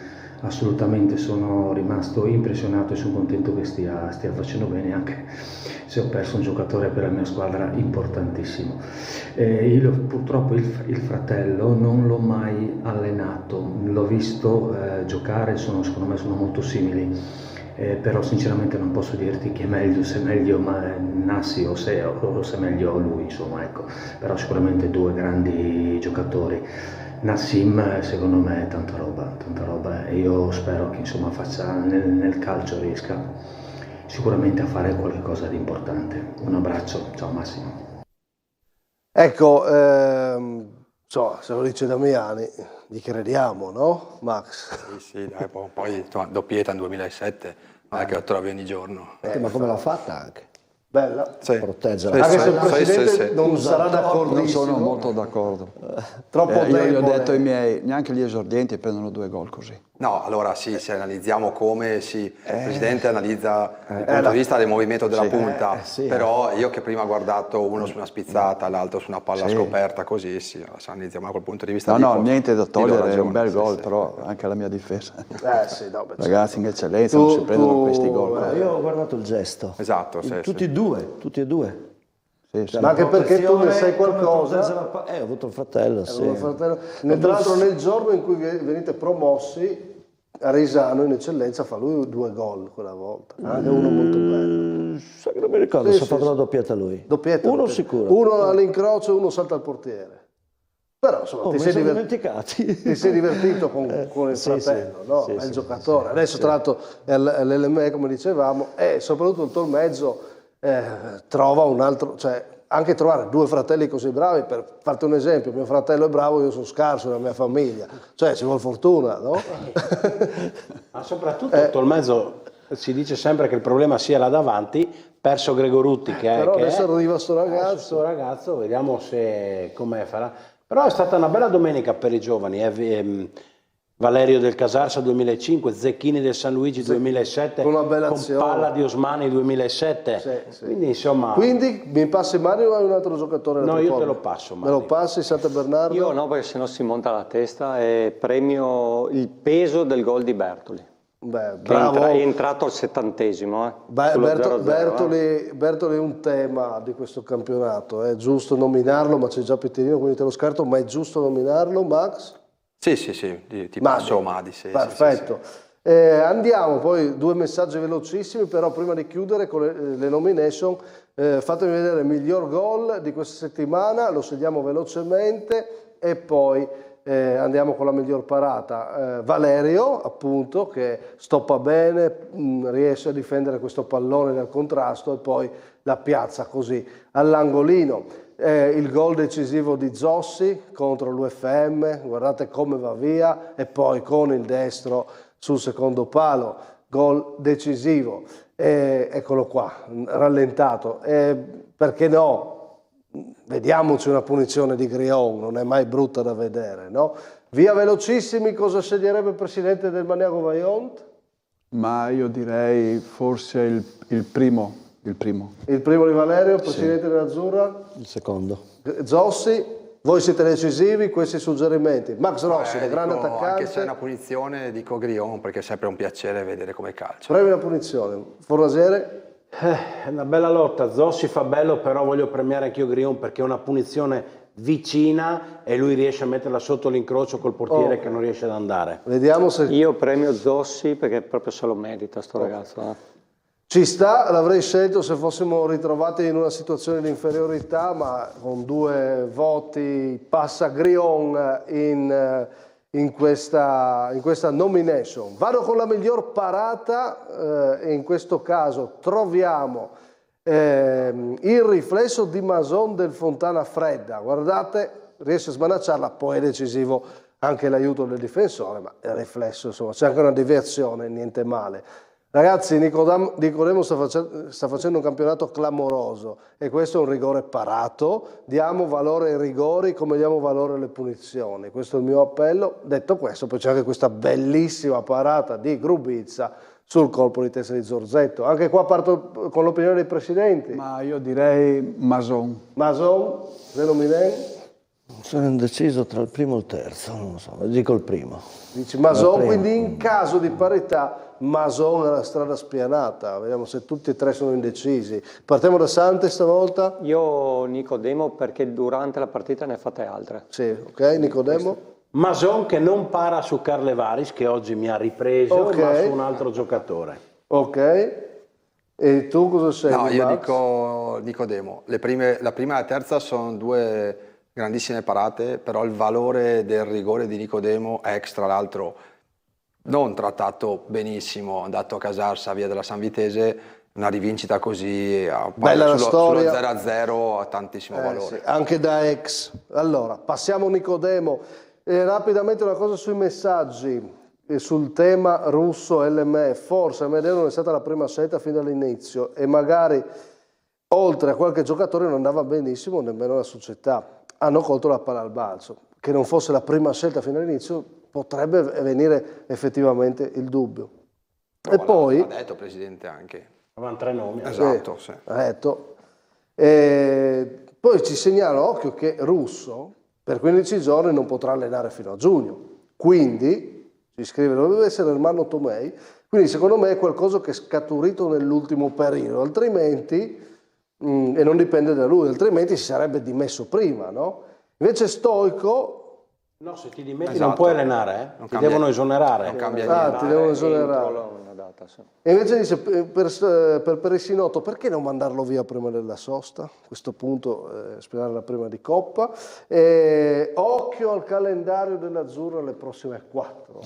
assolutamente sono rimasto impressionato e sono contento che stia facendo bene, anche se ho perso un giocatore per la mia squadra importantissimo. Io purtroppo il fratello non l'ho mai allenato, l'ho visto giocare, secondo me sono molto simili, però sinceramente non posso dirti che è meglio, se è meglio Nassi o se è meglio lui, insomma, ecco. Però sicuramente 2 grandi giocatori. Nassim secondo me è tanta roba e io spero che insomma faccia nel calcio riesca sicuramente a fare qualcosa di importante. Un abbraccio, ciao Massimo. Ecco, se lo dice Damiani, gli crediamo, no Max? Sì, dai, poi insomma, doppietta nel 2007, non è che la trovi ogni giorno. Ma come l'ha fatta anche? Bella. Sì. Proteggerla. Anche se il Presidente non sarà d'accordissimo. Non sono molto d'accordo. Troppo io gli ho debole. detto ai miei, neanche gli esordienti prendono 2 gol così. No, allora sì, se analizziamo come il Presidente analizza dal punto di vista del movimento della punta, però io che prima ho guardato uno su una spizzata, l'altro su una palla scoperta, così sì, se analizziamo da quel punto di vista Niente da togliere, è un bel gol, però anche la mia difesa. Ragazzi in eccellenza non si prendono questi gol. Io ho guardato il gesto. Esatto, tutti e due. Cioè, ma anche perché tu ne sai qualcosa. Ho avuto un fratello, sì. Tra l'altro nel giorno in cui venite promossi a Risano in eccellenza fa lui 2 gol quella volta, anche uno molto bello. Sai che non mi ricordo se ha fatto la doppietta lui. Uno sicuro. Uno all'incrocio e uno salta al portiere. Però insomma ti sei divertito con il fratello, no? È il giocatore. Adesso tra l'altro l'LME, come dicevamo, e soprattutto il Tolmezzo trova un altro, cioè anche trovare 2 fratelli così bravi, per farti un esempio, mio fratello è bravo, io sono scarso nella mia famiglia, cioè ci vuole fortuna, no? Ma soprattutto Tolmezzo si dice sempre che il problema sia là davanti, perso Gregorutti però adesso arriva sto ragazzo, vediamo come farà. Però è stata una bella domenica per i giovani, Valerio del Casarsa 2005, Zecchini del San Luigi 2007, con una bella con azione. Palla di Osmani 2007. Quindi insomma. Quindi mi passi Mario o hai un altro giocatore? No, io te lo passo, Mario. Me lo passi, Santa Bernardo? Io no, perché sennò si monta la testa e premio il peso del gol di Bertoli. Bravo. È entrato al 70°. Bertoli è un tema di questo campionato, è giusto nominarlo, ma c'è già Pettinino, quindi te lo scarto, ma è giusto nominarlo, Max? Sì, ti passo Madi. Perfetto. Andiamo poi 2 messaggi velocissimi, però prima di chiudere con le nomination, fatemi vedere il miglior gol di questa settimana, lo seguiamo velocemente e poi andiamo con la miglior parata. Valerio, appunto, che stoppa bene, riesce a difendere questo pallone dal contrasto e poi la piazza così all'angolino. Il gol decisivo di Zossi contro l'UFM, guardate come va via, e poi con il destro sul secondo palo, gol decisivo. Eccolo qua, rallentato. Perché no? Vediamoci una punizione di Grion, non è mai brutta da vedere, no? Via velocissimi, cosa sceglierebbe il presidente del Maniago Vaillant? Ma io direi forse il primo. Il primo di Valerio, presidente dell'Azzurra? Il secondo. Zossi, voi siete decisivi, questi suggerimenti. Max Rossi, grande attaccante. Anche se è una punizione, dico Grion, perché è sempre un piacere vedere come calcia. Premi la punizione. Fornasiere? È una bella lotta, Zossi fa bello, però voglio premiare anch'io Grion perché è una punizione vicina e lui riesce a metterla sotto l'incrocio col portiere che non riesce ad andare. Vediamo se... Io premio Zossi perché proprio se lo merita sto ragazzo. Ci sta, l'avrei scelto se fossimo ritrovati in una situazione di inferiorità, ma con 2 voti passa Grion in questa nomination. Vado con la miglior parata, e in questo caso troviamo il riflesso di Mason del Fontana Fredda. Guardate, riesce a smanacciarla, poi è decisivo anche l'aiuto del difensore, ma il riflesso, insomma, c'è anche una deviazione, niente male. Ragazzi, Nicodemo sta facendo un campionato clamoroso e questo è un rigore parato. Diamo valore ai rigori come diamo valore alle punizioni. Questo è il mio appello. Detto questo, poi c'è anche questa bellissima parata di Grubizza sul colpo di testa di Zorzetto. Anche qua parto con l'opinione dei presidenti. Ma io direi Mason. Mason, Zenominen? Sono indeciso tra il primo e il terzo, non lo so, dico il primo. Dici Mason, quindi in caso di parità Mason è la strada spianata, vediamo se tutti e 3 sono indecisi. Partiamo da Sante stavolta? Io Nicodemo perché durante la partita ne ha fatte altre. Sì, ok, Nicodemo? Mason che non para su Carlevaris che oggi mi ha ripreso, ma su un altro giocatore. Ok, e tu cosa sei? No, io dico Nicodemo. La prima e la terza sono 2 grandissime parate, però il valore del rigore di Nicodemo, ex tra l'altro non trattato benissimo, andato a Casarsa via della San Vitese, una rivincita così bella la storia. Sullo 0-0 ha tantissimo valore. Sì, anche da ex. Allora, passiamo a Nicodemo. Rapidamente una cosa sui messaggi. Sul tema Russo LME, forse Amedeo non è stata la prima scelta fin dall'inizio e magari oltre a qualche giocatore non andava benissimo nemmeno la società. Hanno colto la palla al balzo. Che non fosse la prima scelta fin dall'inizio potrebbe venire effettivamente il dubbio. No, e poi l'ha detto Presidente anche. Avevano 3 nomi. Esatto, sì. Ha detto. Poi ci segnala occhio che Russo per 15 giorni non potrà allenare fino a giugno. Quindi ci scrive, doveva essere Ermanno Tomei, quindi secondo me è qualcosa che è scaturito nell'ultimo periodo, altrimenti, e non dipende da lui, altrimenti si sarebbe dimesso prima, no? Invece Stoico... No, se ti dimetti non puoi allenare, ti devono esonerare. Non cambia niente. Ti devono esonerare. E invece dice, per Perissinotto, perché non mandarlo via prima della sosta? A questo punto sperare la prima di Coppa. Occhio al calendario dell'Azzurro alle prossime 4.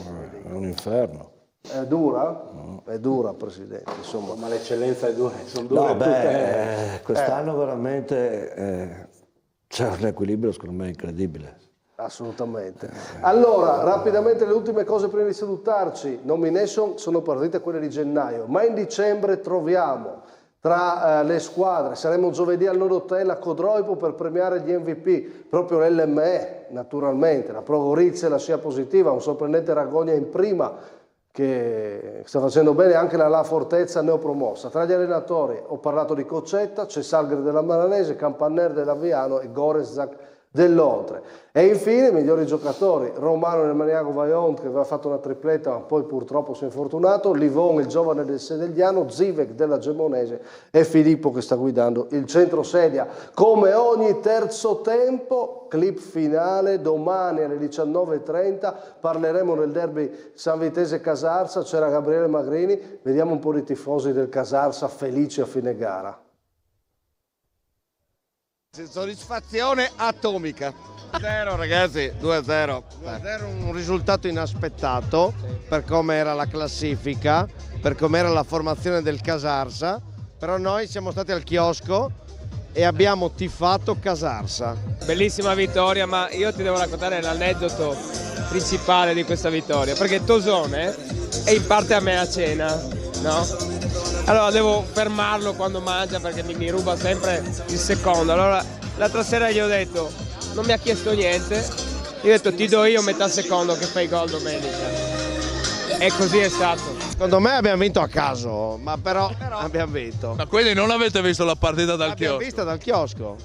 È un inferno. È dura? No. È dura, Presidente. Insomma. Ma l'eccellenza è dura, sono dure tutte. Quest'anno veramente c'è un equilibrio secondo me incredibile. Assolutamente. Allora, rapidamente le ultime cose prima di salutarci. Nomination sono partite quelle di gennaio, ma in dicembre troviamo tra le squadre, saremo giovedì al Nord-Hotel a Codroipo per premiare gli MVP, proprio l'LME naturalmente, la Pro Gorizia e la SIA Positiva, un sorprendente Ragogna in prima che sta facendo bene, anche la La Fortezza neopromossa. Tra gli allenatori ho parlato di Coccetta, c'è Salgri della Maranese, Campanner dell'Aviano e Gorezac dell'Oltre. E infine i migliori giocatori, Romano nel Maniago Vaillant che aveva fatto una tripletta ma poi purtroppo si è infortunato, Livon il giovane del Sedegliano, Zivek della Gemonese e Filippo che sta guidando il centro sedia. Come ogni terzo tempo, clip finale, domani alle 19:30 parleremo del derby Sanvitese-Casarsa, c'era Gabriele Magrini, vediamo un po' di tifosi del Casarsa felici a fine gara. Soddisfazione atomica. 2-0 ragazzi, 2-0. 2-0, un risultato inaspettato per come era la classifica, per come era la formazione del Casarsa, però noi siamo stati al chiosco e abbiamo tifato Casarsa. Bellissima vittoria, ma io ti devo raccontare l'aneddoto principale di questa vittoria, perché Tosone è in parte a me a cena, no? Allora devo fermarlo quando mangia perché mi ruba sempre il secondo. Allora l'altra sera gli ho detto, non mi ha chiesto niente, gli ho detto ti do io metà secondo che fai gol domenica. E così è stato. Secondo me abbiamo vinto a caso, ma però abbiamo vinto. Ma quindi non avete visto la partita dal chiosco? L'abbiamo vista dal chiosco.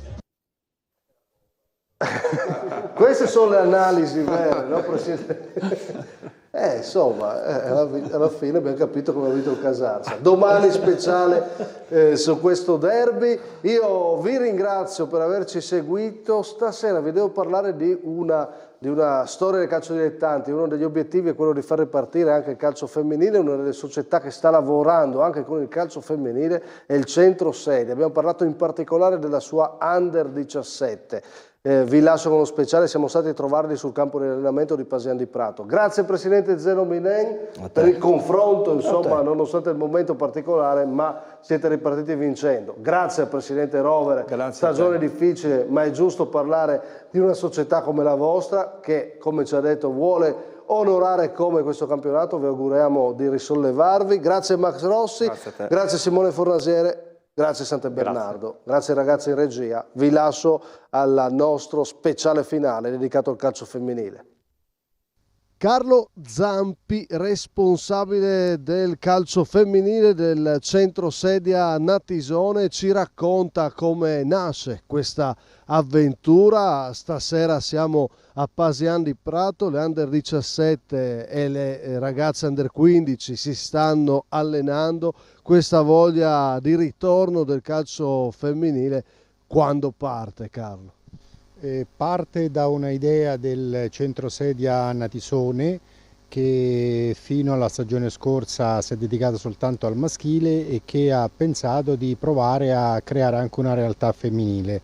Queste sono le analisi vere, no Presidente? Insomma, alla fine abbiamo capito come ha vinto il Casarsa. Domani speciale su questo derby. Io vi ringrazio per averci seguito. Stasera vi devo parlare di una storia del calcio dilettanti. Uno degli obiettivi è quello di far ripartire anche il calcio femminile. Una delle società che sta lavorando anche con il calcio femminile è il Centro Sedia. Abbiamo parlato in particolare della sua Under 17. Vi lascio con uno speciale, siamo stati a trovarli sul campo di allenamento di Pasian di Prato. Grazie Presidente Zeno Minen per il confronto, insomma, nonostante il momento particolare, ma siete ripartiti vincendo. Grazie al Presidente Rovere, stagione difficile, ma è giusto parlare di una società come la vostra che, come ci ha detto, vuole onorare come questo campionato. Vi auguriamo di risollevarvi. Grazie Max Rossi, grazie Simone Fornasiere. Grazie Sant'Bernardo, grazie ragazzi in regia, vi lascio al nostro speciale finale dedicato al calcio femminile. Carlo Zampi, responsabile del calcio femminile del Centro Sedia Natisone, ci racconta come nasce questa avventura. Stasera siamo a Pasian di Prato, le Under 17 e le ragazze Under 15 si stanno allenando. Questa voglia di ritorno del calcio femminile quando parte, Carlo? Parte da una idea del Centro Sedia Natisone che fino alla stagione scorsa si è dedicato soltanto al maschile e che ha pensato di provare a creare anche una realtà femminile.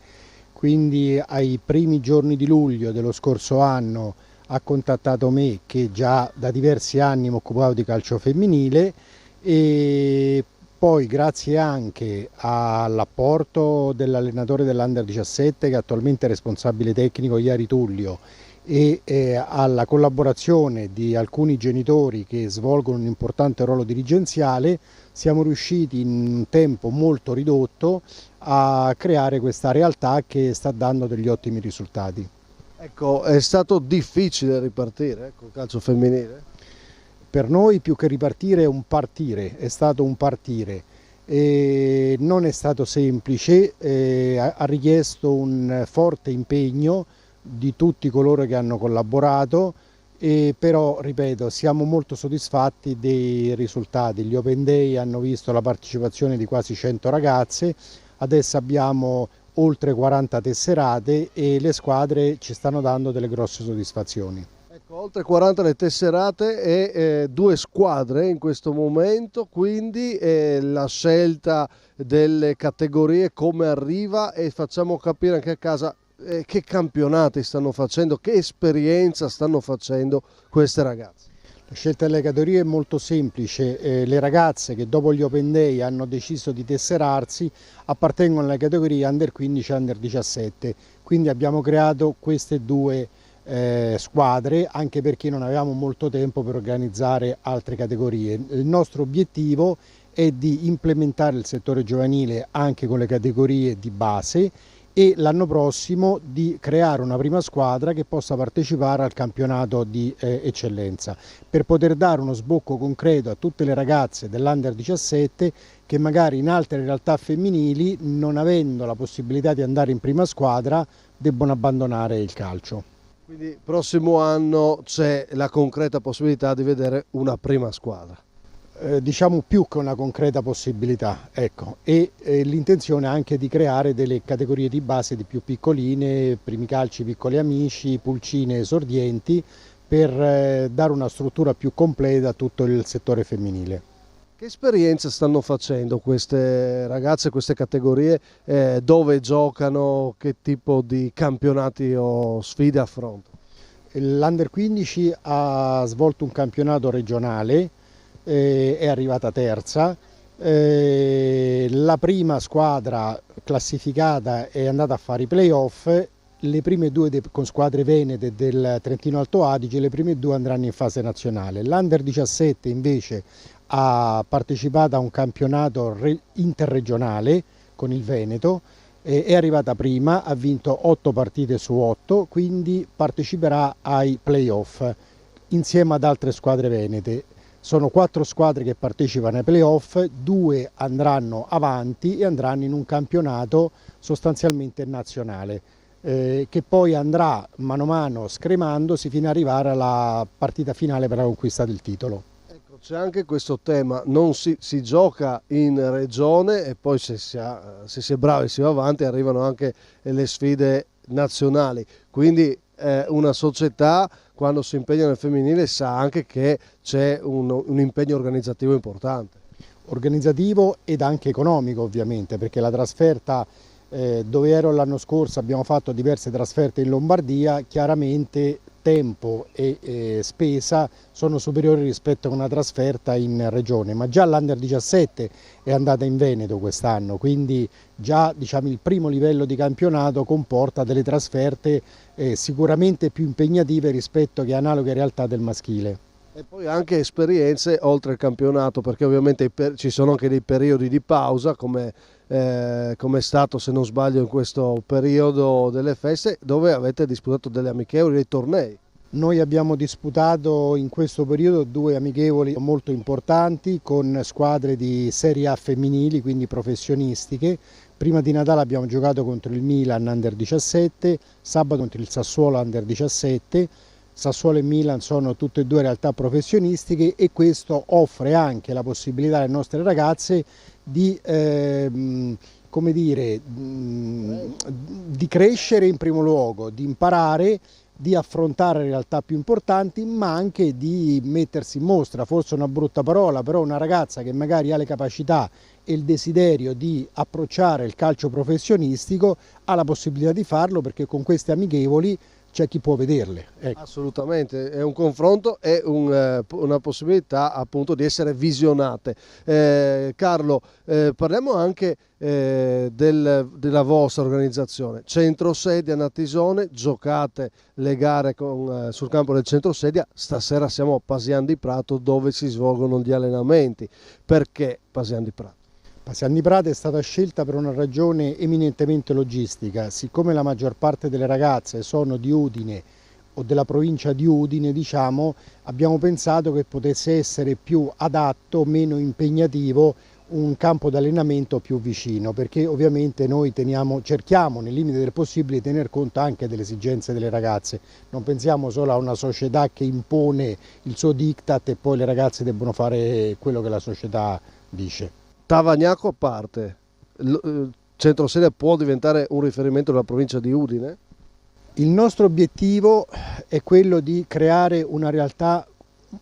quindi ai primi giorni di luglio dello scorso anno ha contattato me, che già da diversi anni mi occupavo di calcio femminile, e poi grazie anche all'apporto dell'allenatore dell'Under 17, che attualmente è responsabile tecnico, Iari Tullio, e alla collaborazione di alcuni genitori che svolgono un importante ruolo dirigenziale, siamo riusciti in un tempo molto ridotto a creare questa realtà che sta dando degli ottimi risultati. Ecco, è stato difficile ripartire col calcio femminile? Per noi più che ripartire è stato un partire. E non è stato semplice, ha richiesto un forte impegno di tutti coloro che hanno collaborato, però ripeto, siamo molto soddisfatti dei risultati. Gli Open Day hanno visto la partecipazione di quasi 100 ragazze, adesso abbiamo oltre 40 tesserate e le squadre ci stanno dando delle grosse soddisfazioni. Ecco, oltre 40 le tesserate e 2 squadre in questo momento, quindi la scelta delle categorie come arriva, e facciamo capire anche a casa che campionati stanno facendo, che esperienza stanno facendo queste ragazze. La scelta delle categorie è molto semplice, le ragazze che dopo gli Open Day hanno deciso di tesserarsi appartengono alle categorie Under 15 e Under 17, quindi abbiamo creato queste 2 squadre, anche perché non avevamo molto tempo per organizzare altre categorie. Il nostro obiettivo è di implementare il settore giovanile anche con le categorie di base e l'anno prossimo di creare una prima squadra che possa partecipare al campionato di eccellenza, per poter dare uno sbocco concreto a tutte le ragazze dell'Under 17 che magari in altre realtà femminili, non avendo la possibilità di andare in prima squadra, debbono abbandonare il calcio. Quindi prossimo anno c'è la concreta possibilità di vedere una prima squadra. Diciamo più che una concreta possibilità, ecco, e l'intenzione anche di creare delle categorie di base di più piccoline, primi calci, piccoli amici, pulcine, esordienti, per dare una struttura più completa a tutto il settore femminile. Che esperienza stanno facendo queste ragazze, queste categorie, dove giocano, che tipo di campionati o sfide affrontano? L'Under 15 ha svolto un campionato regionale, è arrivata terza, la prima squadra classificata è andata a fare i playoff, le prime 2 con squadre venete del Trentino Alto Adige, le prime 2 andranno in fase nazionale. L'Under 17 invece ha partecipato a un campionato interregionale con il Veneto, è arrivata prima, ha vinto 8 partite su 8, quindi parteciperà ai playoff insieme ad altre squadre venete. Sono 4 squadre che partecipano ai playoff, 2 andranno avanti e andranno in un campionato sostanzialmente nazionale, che poi andrà mano a mano scremandosi fino ad arrivare alla partita finale per la conquista del titolo. Ecco, c'è anche questo tema, non si gioca in regione e poi se si è bravi si va avanti, arrivano anche le sfide nazionali, quindi una società quando si impegna nel femminile sa anche che c'è un impegno organizzativo importante. Organizzativo ed anche economico ovviamente, perché la trasferta dove ero l'anno scorso, abbiamo fatto diverse trasferte in Lombardia, chiaramente tempo e spesa sono superiori rispetto a una trasferta in regione, ma già l'Under 17 è andata in Veneto quest'anno, quindi già diciamo, il primo livello di campionato comporta delle trasferte sicuramente più impegnative rispetto che analoghe realtà del maschile. E poi anche esperienze oltre il campionato, perché ovviamente ci sono anche dei periodi di pausa, come è stato, se non sbaglio, in questo periodo delle feste, dove avete disputato delle amichevoli, dei tornei. Noi abbiamo disputato in questo periodo 2 amichevoli molto importanti con squadre di Serie A femminili, quindi professionistiche. Prima di Natale abbiamo giocato contro il Milan Under 17, sabato contro il Sassuolo Under 17. Sassuolo e Milan sono tutte e 2 realtà professionistiche e questo offre anche la possibilità alle nostre ragazze di, come dire, di crescere in primo luogo, di imparare di affrontare realtà più importanti, ma anche di mettersi in mostra, forse una brutta parola, però una ragazza che magari ha le capacità e il desiderio di approcciare il calcio professionistico ha la possibilità di farlo, perché con queste amichevoli c'è chi può vederle. Ecco. Assolutamente, è un confronto e una possibilità appunto di essere visionate. Carlo, parliamo anche della vostra organizzazione. Centrosedia Natisone, giocate le gare sul campo del centrosedia, stasera siamo a Pasian di Prato dove si svolgono gli allenamenti. Perché Pasian di Prato? Pasian di Prato è stata scelta per una ragione eminentemente logistica. Siccome la maggior parte delle ragazze sono di Udine o della provincia di Udine, diciamo, abbiamo pensato che potesse essere più adatto, meno impegnativo, un campo d'allenamento più vicino, perché ovviamente noi cerchiamo nel limite del possibile di tener conto anche delle esigenze delle ragazze. Non pensiamo solo a una società che impone il suo diktat e poi le ragazze debbono fare quello che la società dice. Tavagnacco a parte, Centrosedia può diventare un riferimento della provincia di Udine? Il nostro obiettivo è quello di creare una realtà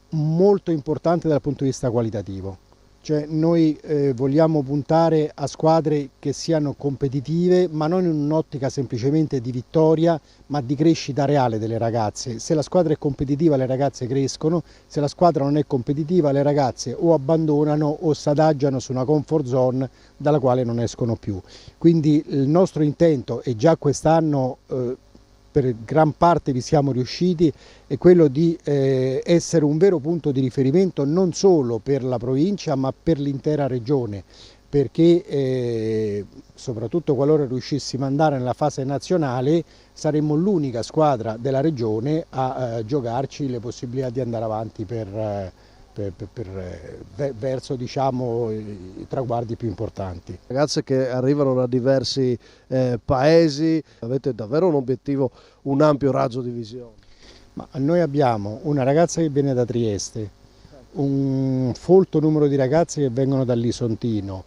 molto importante dal punto di vista qualitativo. Cioè noi vogliamo puntare a squadre che siano competitive, ma non in un'ottica semplicemente di vittoria, ma di crescita reale delle ragazze. Se la squadra è competitiva le ragazze crescono, se la squadra non è competitiva le ragazze o abbandonano o si adagiano su una comfort zone dalla quale non escono più. Quindi il nostro intento, e già quest'anno per gran parte vi siamo riusciti, è quello di essere un vero punto di riferimento non solo per la provincia ma per l'intera regione, perché soprattutto qualora riuscissimo ad andare nella fase nazionale saremmo l'unica squadra della regione a giocarci le possibilità di andare avanti verso, diciamo, i traguardi più importanti. Ragazze che arrivano da diversi paesi, avete davvero un obiettivo, un ampio raggio di visione? Ma noi abbiamo una ragazza che viene da Trieste, un folto numero di ragazze che vengono dall'Isontino,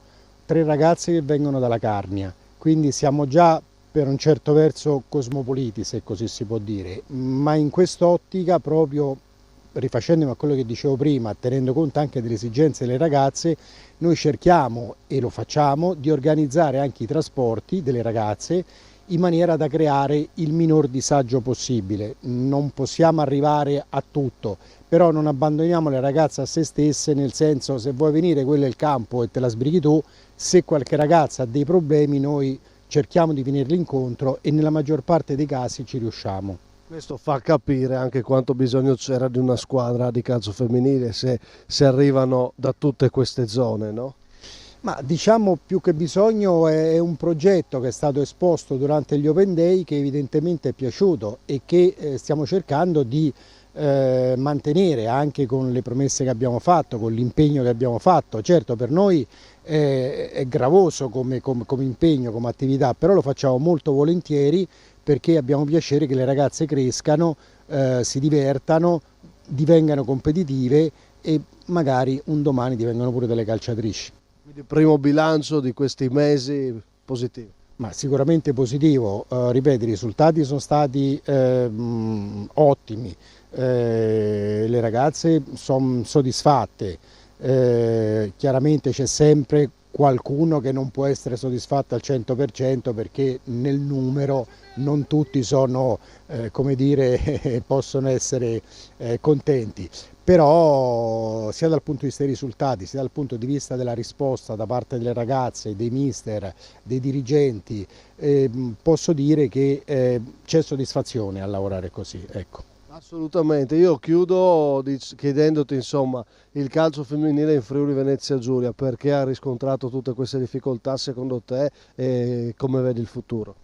3 ragazze che vengono dalla Carnia, quindi siamo già per un certo verso cosmopoliti, se così si può dire, ma in quest'ottica, proprio rifacendomi a quello che dicevo prima, tenendo conto anche delle esigenze delle ragazze, noi cerchiamo, e lo facciamo, di organizzare anche i trasporti delle ragazze in maniera da creare il minor disagio possibile. Non possiamo arrivare a tutto, però non abbandoniamo le ragazze a se stesse, nel senso, se vuoi venire quello è il campo e te la sbrighi tu, se qualche ragazza ha dei problemi noi cerchiamo di venirli incontro e nella maggior parte dei casi ci riusciamo. Questo fa capire anche quanto bisogno c'era di una squadra di calcio femminile se arrivano da tutte queste zone, no? Ma diciamo, più che bisogno, è un progetto che è stato esposto durante gli Open Day che evidentemente è piaciuto e che stiamo cercando di mantenere anche con le promesse che abbiamo fatto, con l'impegno che abbiamo fatto. Certo, per noi è gravoso come impegno, come attività, però lo facciamo molto volentieri perché abbiamo piacere che le ragazze crescano, si divertano, divengano competitive e magari un domani divengano pure delle calciatrici. Quindi primo bilancio di questi mesi positivo? Ma sicuramente positivo, ripeto, i risultati sono stati ottimi, le ragazze sono soddisfatte, chiaramente c'è sempre qualcuno che non può essere soddisfatto al 100% perché nel numero non tutti sono, come dire, possono essere contenti, però sia dal punto di vista dei risultati, sia dal punto di vista della risposta da parte delle ragazze, dei mister, dei dirigenti, posso dire che c'è soddisfazione a lavorare così, ecco. Assolutamente, io chiudo chiedendoti insomma il calcio femminile in Friuli Venezia Giulia, perché ha riscontrato tutte queste difficoltà secondo te e come vedi il futuro?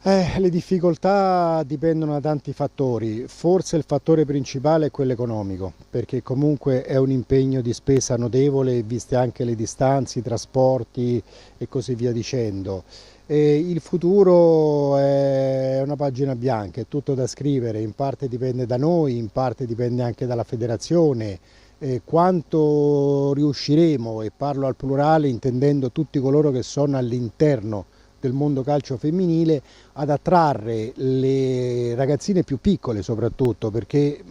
Le difficoltà dipendono da tanti fattori, forse il fattore principale è quello economico, perché comunque è un impegno di spesa notevole, viste anche le distanze, i trasporti e così via dicendo. Il futuro è una pagina bianca, è tutto da scrivere, in parte dipende da noi, in parte dipende anche dalla federazione. Quanto riusciremo, e parlo al plurale intendendo tutti coloro che sono all'interno del mondo calcio femminile ad attrarre le ragazzine più piccole soprattutto, perché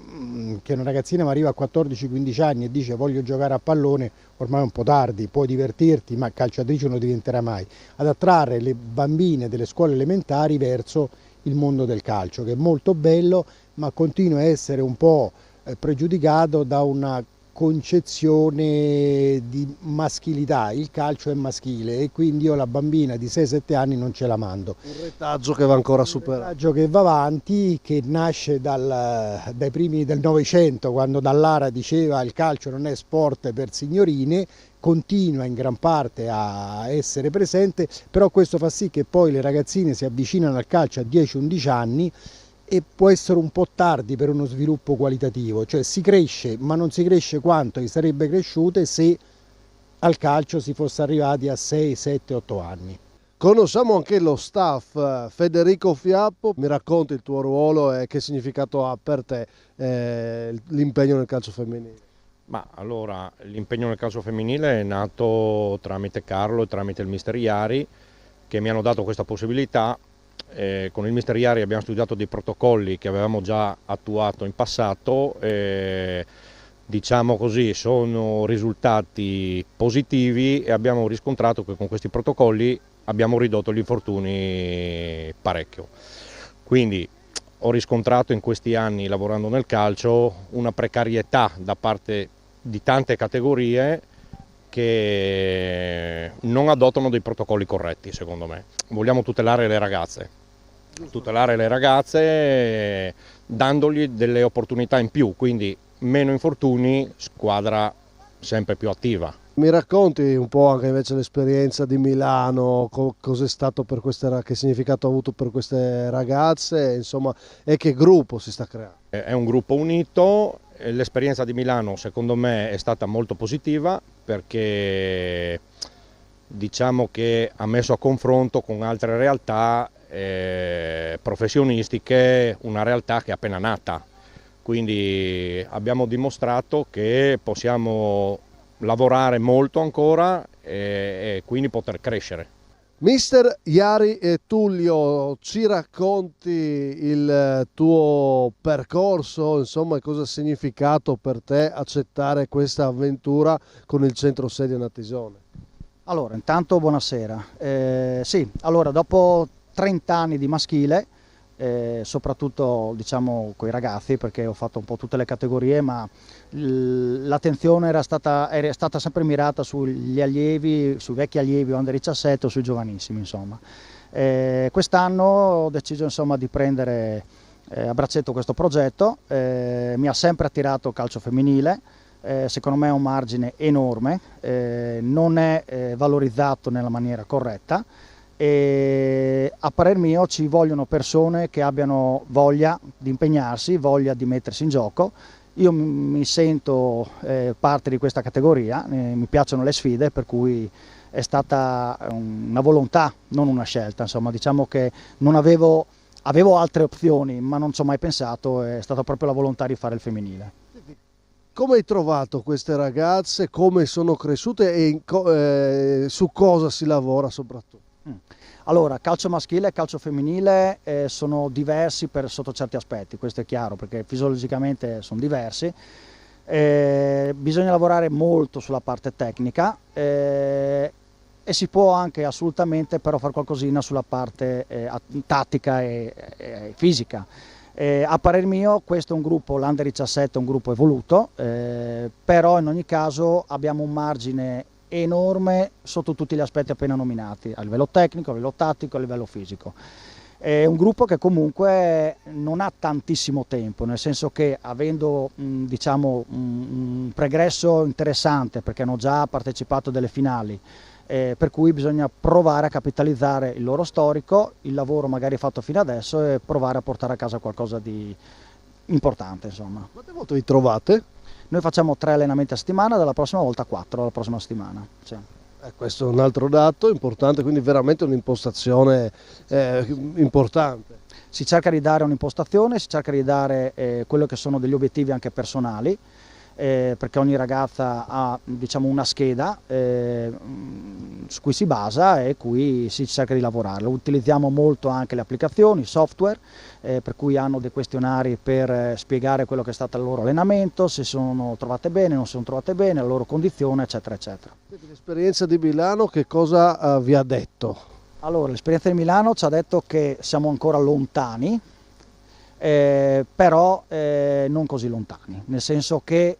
che una ragazzina mi arriva a 14-15 anni e dice voglio giocare a pallone, ormai è un po' tardi, puoi divertirti ma calciatrice non diventerà mai, ad attrarre le bambine delle scuole elementari verso il mondo del calcio, che è molto bello ma continua a essere un po' pregiudicato da una concezione di maschilità. Il calcio è maschile e quindi io la bambina di 6-7 anni non ce la mando. Un retaggio che va ancora superato. Un retaggio che va avanti, che nasce dai primi del Novecento, quando Dallara diceva il calcio non è sport per signorine, continua in gran parte a essere presente, però questo fa sì che poi le ragazzine si avvicinano al calcio a 10-11 anni e può essere un po' tardi per uno sviluppo qualitativo, cioè si cresce ma non si cresce quanto si sarebbe cresciute se al calcio si fosse arrivati a 6, 7, 8 anni. Conosciamo anche lo staff. Federico Fiappo, mi racconti il tuo ruolo e che significato ha per te l'impegno nel calcio femminile? Ma allora, l'impegno nel calcio femminile è nato tramite Carlo e tramite il mister Iari, che mi hanno dato questa possibilità. Con il mister Iari abbiamo studiato dei protocolli che avevamo già attuato in passato, diciamo così, sono risultati positivi e abbiamo riscontrato che con questi protocolli abbiamo ridotto gli infortuni parecchio. Quindi ho riscontrato in questi anni lavorando nel calcio una precarietà da parte di tante categorie che non adottano dei protocolli corretti, secondo me. Vogliamo tutelare le ragazze dandogli delle opportunità in più, quindi meno infortuni, squadra sempre più attiva. Mi racconti un po' anche invece l'esperienza di Milano, cos'è stato per che significato ha avuto per queste ragazze, insomma, e che gruppo si sta creando? È un gruppo unito, l'esperienza di Milano secondo me è stata molto positiva perché diciamo che ha messo a confronto con altre realtà professionistiche una realtà che è appena nata, quindi abbiamo dimostrato che possiamo lavorare molto ancora e quindi poter crescere. Mister Iari e Tullio, ci racconti il tuo percorso, insomma, e cosa ha significato per te accettare questa avventura con il centro sede Natisone? Allora, intanto buonasera. Sì, allora dopo 30 anni di maschile, soprattutto diciamo con i ragazzi, perché ho fatto un po' tutte le categorie, ma l'attenzione era stata sempre mirata sugli allievi, sui vecchi allievi under 17 o sui giovanissimi, insomma. Quest'anno ho deciso insomma di prendere a braccetto questo progetto, mi ha sempre attirato il calcio femminile, secondo me è un margine enorme, non è valorizzato nella maniera corretta. E a parer mio ci vogliono persone che abbiano voglia di impegnarsi, voglia di mettersi in gioco. Io mi sento parte di questa categoria, mi piacciono le sfide, per cui è stata una volontà, non una scelta. Insomma, diciamo che non avevo altre opzioni, ma non ci ho mai pensato, è stata proprio la volontà di fare il femminile. Come hai trovato queste ragazze, come sono cresciute e su cosa si lavora soprattutto? Allora, calcio maschile e calcio femminile sono diversi sotto certi aspetti, questo è chiaro, perché fisiologicamente sono diversi. Bisogna lavorare molto sulla parte tecnica e si può anche assolutamente però fare qualcosina sulla parte tattica e fisica. A parer mio questo è un gruppo, l'Under 17 è un gruppo evoluto, però in ogni caso abbiamo un margine enorme sotto tutti gli aspetti appena nominati, a livello tecnico, a livello tattico, a livello fisico. È un gruppo che comunque non ha tantissimo tempo, nel senso che avendo diciamo, un pregresso interessante, perché hanno già partecipato a delle finali, per cui bisogna provare a capitalizzare il loro storico, il lavoro magari fatto fino adesso e provare a portare a casa qualcosa di importante, insomma. Quante volte vi trovate? Noi facciamo 3 allenamenti a settimana, dalla prossima volta 4 la prossima settimana. Sì. Questo è un altro dato importante, quindi veramente un'impostazione importante. Si cerca di dare un'impostazione, si cerca di dare quello che sono degli obiettivi anche personali. perché ogni ragazza ha, diciamo, una scheda su cui si basa e cui si cerca di lavorare. Utilizziamo molto anche le applicazioni, software, per cui hanno dei questionari per spiegare quello che è stato il loro allenamento, se sono trovate bene, non sono trovate bene, la loro condizione, eccetera, eccetera. L'esperienza di Milano che cosa vi ha detto? Allora, l'esperienza di Milano ci ha detto che siamo ancora lontani, però non così lontani, nel senso che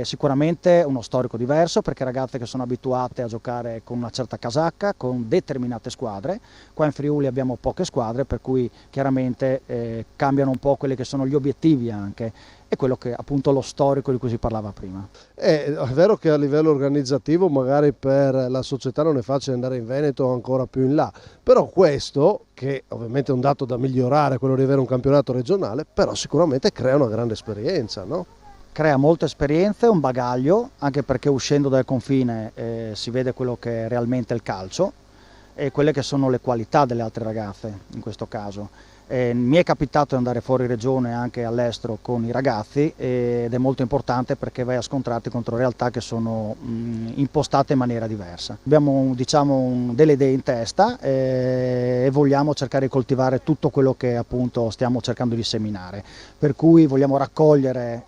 sicuramente uno storico diverso, perché ragazze che sono abituate a giocare con una certa casacca, con determinate squadre. Qua in Friuli abbiamo poche squadre, per cui chiaramente cambiano un po' quelli che sono gli obiettivi anche, e quello che appunto lo storico di cui si parlava prima. È vero che a livello organizzativo magari per la società non è facile andare in Veneto o ancora più in là, però questo, che ovviamente è un dato da migliorare, quello di avere un campionato regionale, però sicuramente crea una grande esperienza, no? Crea molte esperienze, un bagaglio, anche perché uscendo dal confine si vede quello che è realmente il calcio e quelle che sono le qualità delle altre ragazze in questo caso. Mi è capitato di andare fuori regione anche all'estero con i ragazzi ed è molto importante perché vai a scontrarti contro realtà che sono impostate in maniera diversa. Abbiamo, diciamo, delle idee in testa e vogliamo cercare di coltivare tutto quello che appunto stiamo cercando di seminare, per cui vogliamo raccogliere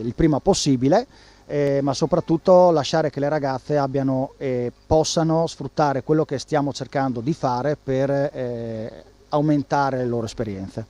il prima possibile, ma soprattutto lasciare che le ragazze abbiano e possano sfruttare quello che stiamo cercando di fare per aumentare le loro esperienze.